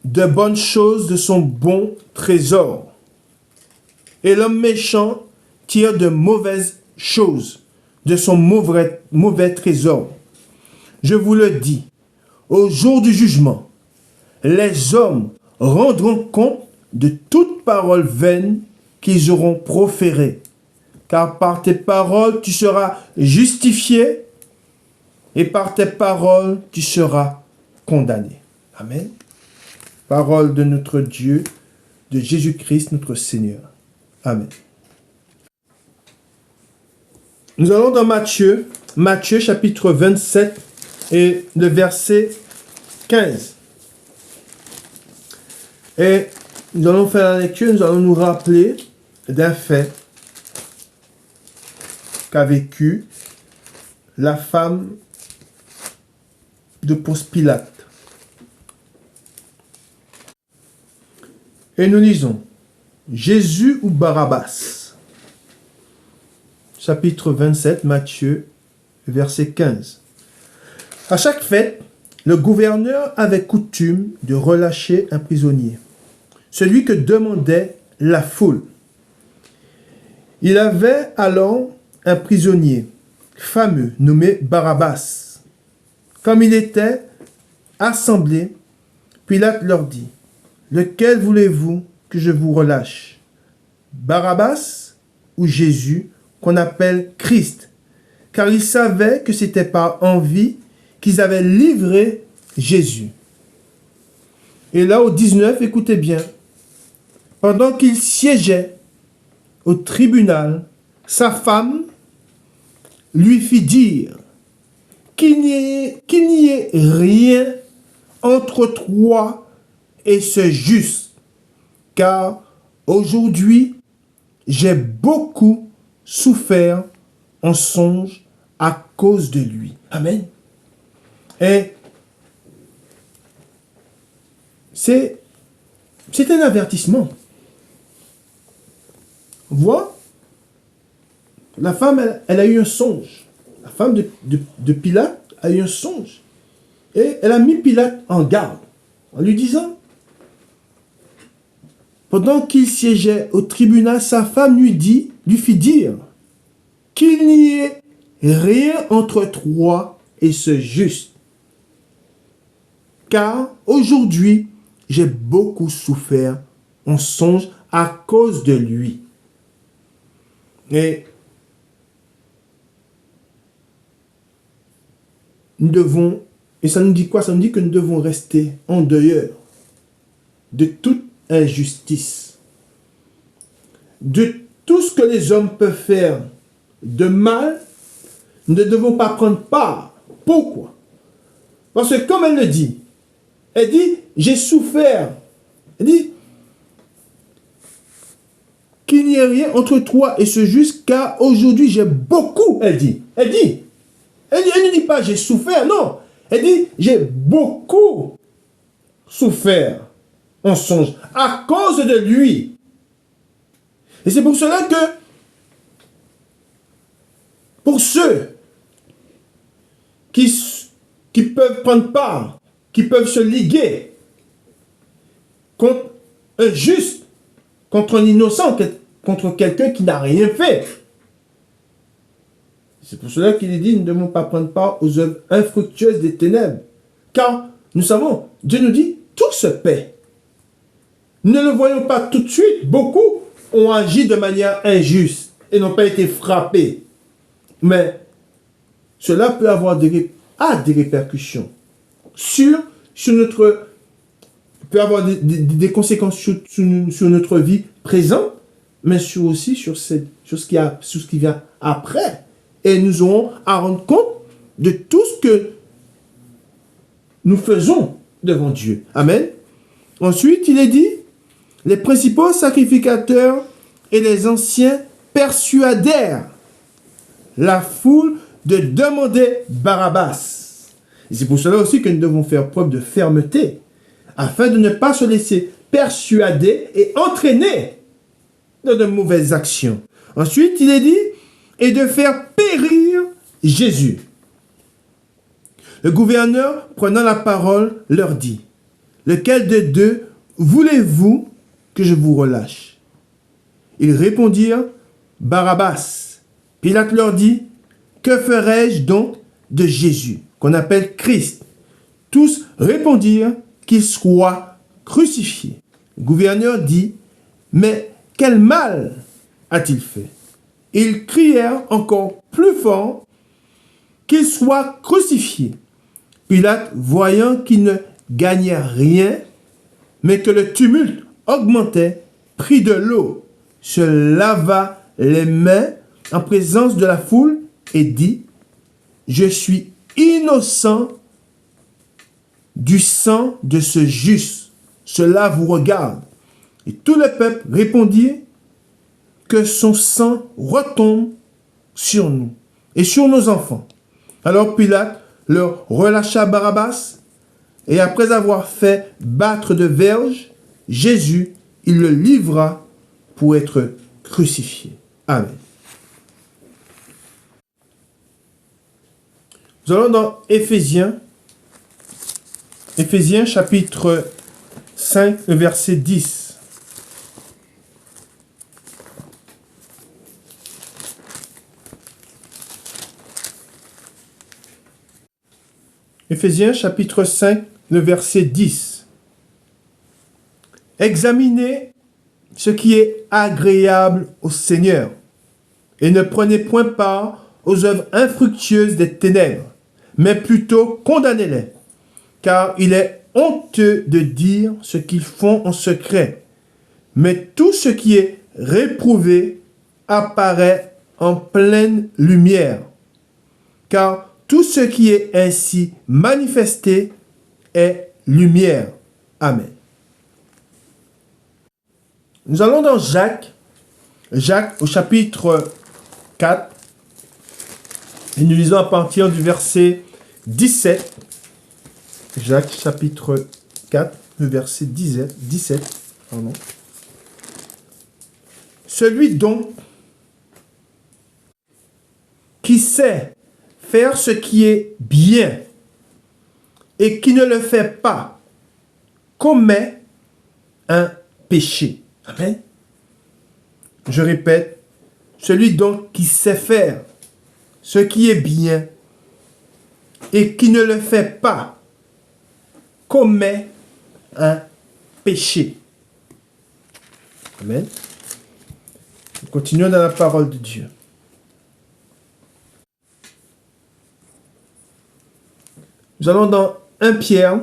de bonnes choses de son bon trésor, et l'homme méchant tire de mauvaises choses de son mauvais trésor. Je vous le dis, au jour du jugement, les hommes rendront compte de toute parole vaine qu'ils auront proférée, car par tes paroles tu seras justifié, et par tes paroles tu seras condamné. Amen. Parole de notre Dieu, de Jésus-Christ notre Seigneur. Amen. Nous allons dans Matthieu chapitre 27 et le verset 15. Et nous allons faire la lecture, nous allons nous rappeler d'un fait qu'a vécu la femme de Ponce Pilate. Et nous lisons Jésus ou Barabbas. Chapitre 27, Matthieu, verset 15. À chaque fête, le gouverneur avait coutume de relâcher un prisonnier, celui que demandait la foule. Il avait alors un prisonnier fameux nommé Barabbas. Comme il était assemblé, Pilate leur dit, « Lequel voulez-vous que je vous relâche, Barabbas ou Jésus, qu'on appelle Christ ?» Car il savait que c'était par envie qu'ils avaient livré Jésus. Et là, au 19, écoutez bien. Pendant qu'il siégeait au tribunal, sa femme lui fit dire qu'il n'y ait rien entre toi et ce juste, car aujourd'hui, j'ai beaucoup souffert en songe à cause de lui. Amen. Et c'est un avertissement. Vois, la femme, elle a eu un songe. La femme de Pilate a eu un songe. Et elle a mis Pilate en garde, en lui disant, pendant qu'il siégeait au tribunal, sa femme lui fit dire qu'il n'y ait rien entre toi et ce juste. Car aujourd'hui, j'ai beaucoup souffert en songe à cause de lui. Et nous devons, et ça nous dit quoi? Ça nous dit que nous devons rester en dehors de toute injustice, de tout ce que les hommes peuvent faire de mal. Nous ne devons pas prendre part. Pourquoi? Parce que comme elle dit, j'ai souffert. Elle dit, qu'il n'y ait rien entre toi et ce juste, car aujourd'hui j'ai beaucoup, elle ne dit pas j'ai souffert, non. Elle dit, j'ai beaucoup souffert en songe à cause de lui. Et c'est pour cela que, pour ceux qui peuvent prendre part, qui peuvent se liguer contre un juste, contre un innocent, contre quelqu'un qui n'a rien fait. C'est pour cela qu'il est dit, nous ne devons pas prendre part aux œuvres infructueuses des ténèbres. Car nous savons, Dieu nous dit, tout se paie. Nous ne le voyons pas tout de suite. Beaucoup ont agi de manière injuste et n'ont pas été frappés. Mais cela peut avoir des répercussions sur peut avoir des conséquences sur notre vie présente, mais aussi sur ce qui vient après. Et nous aurons à rendre compte de tout ce que nous faisons devant Dieu. Amen. Ensuite, il est dit, les principaux sacrificateurs et les anciens persuadèrent la foule de demander Barabbas. Et c'est pour cela aussi que nous devons faire preuve de fermeté, afin de ne pas se laisser persuader et entraîner dans de mauvaises actions. Ensuite, il est dit, et de faire périr Jésus. Le gouverneur, prenant la parole, leur dit, lequel des deux voulez-vous que je vous relâche? Ils répondirent, Barabbas. Pilate leur dit, que ferai-je donc de Jésus, qu'on appelle Christ? Tous répondirent qu'il soit crucifié. Le gouverneur dit, mais quel mal a-t-il fait? Ils crièrent encore plus fort qu'il soit crucifié. Pilate, voyant qu'il ne gagnait rien, mais que le tumulte augmentait, prit de l'eau, se lava les mains en présence de la foule et dit, je suis innocent du sang de ce juste. Cela vous regarde. Et tout le peuple répondit, que son sang retombe sur nous et sur nos enfants. Alors Pilate leur relâcha Barabbas, et après avoir fait battre de verges, Jésus, il le livra pour être crucifié. Amen. Nous allons dans Éphésiens chapitre 5, verset 10. Éphésiens chapitre 5, le verset 10. Examinez ce qui est agréable au Seigneur et ne prenez point part aux œuvres infructueuses des ténèbres, mais plutôt condamnez-les, car il est honteux de dire ce qu'ils font en secret. Mais tout ce qui est réprouvé apparaît en pleine lumière, car tout ce qui est ainsi manifesté est lumière. Amen. Nous allons dans Jacques au chapitre 4, et nous lisons à partir du verset 17. Jacques chapitre 4, le verset 17. Pardon. Celui donc qui sait faire ce qui est bien et qui ne le fait pas commet un péché. Amen. Je répète, celui donc qui sait faire ce qui est bien et qui ne le fait pas commet un péché. Amen. Nous continuons dans la parole de Dieu. Nous allons dans 1 Pierre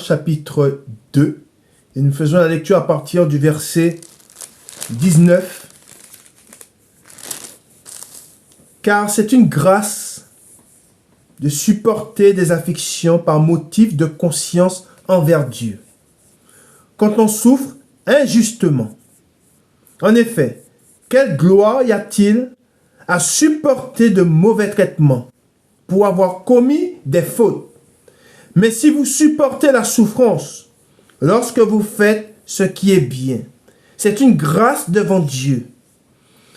chapitre 2, et nous faisons la lecture à partir du verset 19. Car c'est une grâce de supporter des afflictions par motif de conscience envers Dieu, quand on souffre injustement. En effet, quelle gloire y a-t-il à supporter de mauvais traitements pour avoir commis des fautes? Mais si vous supportez la souffrance lorsque vous faites ce qui est bien, c'est une grâce devant Dieu.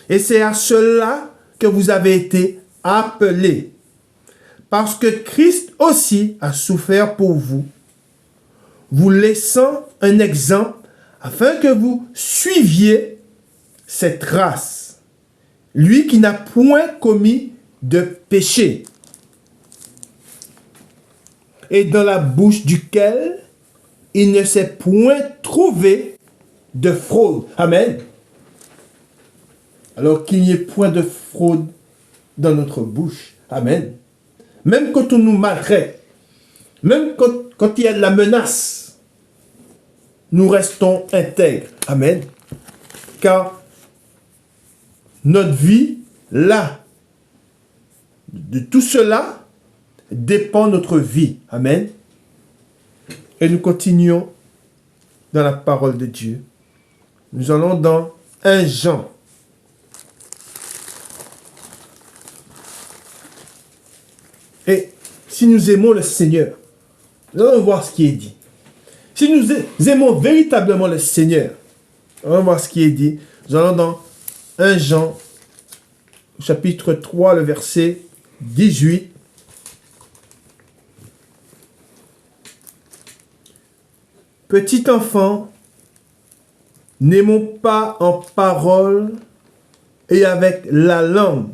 Et c'est à cela que vous avez été appelés. Parce que Christ aussi a souffert pour vous, vous laissant un exemple afin que vous suiviez cette race. Lui qui n'a point commis de péché, et dans la bouche duquel il ne s'est point trouvé de fraude. Amen. Alors qu'il n'y ait point de fraude dans notre bouche. Amen. Même quand on nous maltraite, Même quand il y a de la menace, nous restons intègres. Amen. Car notre vie, là, de tout cela, dépend notre vie. Amen. Et nous continuons dans la parole de Dieu. Nous allons dans 1 Jean. Et si nous aimons le Seigneur, nous allons voir ce qui est dit. Si nous aimons véritablement le Seigneur, nous allons voir ce qui est dit. Nous allons dans 1 Jean, chapitre 3, le verset 18. Petit enfant, n'aimons pas en parole et avec la langue,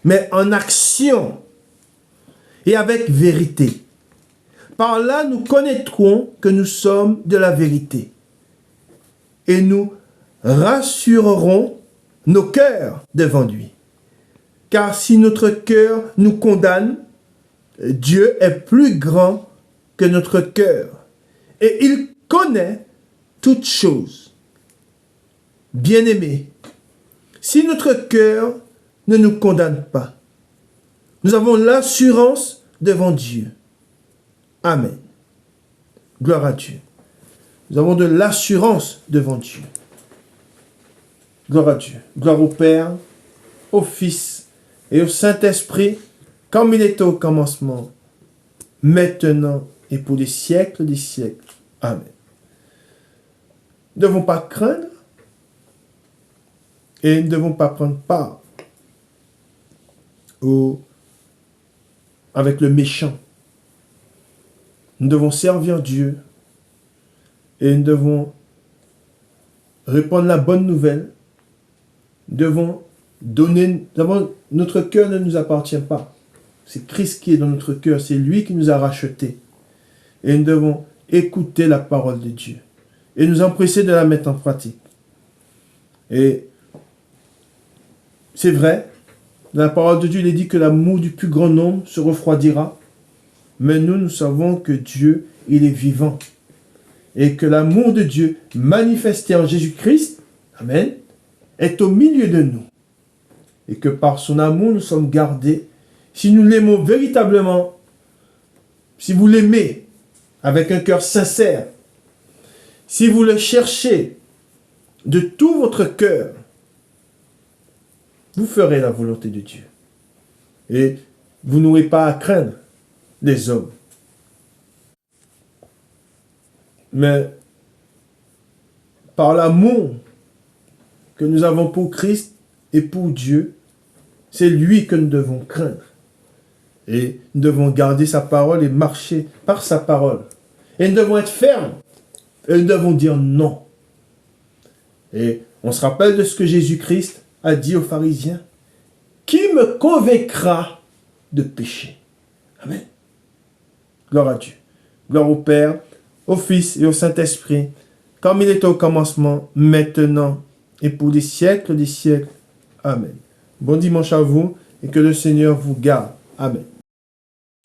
mais en action et avec vérité. Par là, nous connaîtrons que nous sommes de la vérité. Et nous rassurerons nos cœurs devant lui. Car si notre cœur nous condamne, Dieu est plus grand que notre cœur. Et il connaît toutes choses. Bien-aimés, si notre cœur ne nous condamne pas, nous avons l'assurance devant Dieu. Amen. Gloire à Dieu. Nous avons de l'assurance devant Dieu. Gloire à Dieu. Gloire au Père, au Fils et au Saint-Esprit, comme il était au commencement, maintenant et pour les siècles des siècles. Amen. Nous ne devons pas craindre et nous ne devons pas prendre part avec le méchant. Nous devons servir Dieu et nous devons répandre la bonne nouvelle. Nous devons donner. Notre cœur ne nous appartient pas. C'est Christ qui est dans notre cœur. C'est lui qui nous a rachetés. Et nous devons écouter la parole de Dieu et nous empresser de la mettre en pratique. Et c'est vrai, dans la parole de Dieu, il est dit que l'amour du plus grand nombre se refroidira. Mais nous savons que Dieu, il est vivant. Et que l'amour de Dieu, manifesté en Jésus-Christ, amen, est au milieu de nous. Et que par son amour, nous sommes gardés. Si nous l'aimons véritablement, si vous l'aimez avec un cœur sincère, si vous le cherchez de tout votre cœur, vous ferez la volonté de Dieu. Et vous n'aurez pas à craindre les hommes. Mais par l'amour que nous avons pour Christ et pour Dieu, c'est lui que nous devons craindre. Et nous devons garder sa parole et marcher par sa parole. Et nous devons être fermes. Et nous devons dire non. Et on se rappelle de ce que Jésus-Christ a dit aux pharisiens. Qui me convaincra de péché? Amen. Gloire à Dieu. Gloire au Père, au Fils et au Saint-Esprit, comme il était au commencement, maintenant et pour les siècles des siècles. Amen. Bon dimanche à vous et que le Seigneur vous garde. Amen.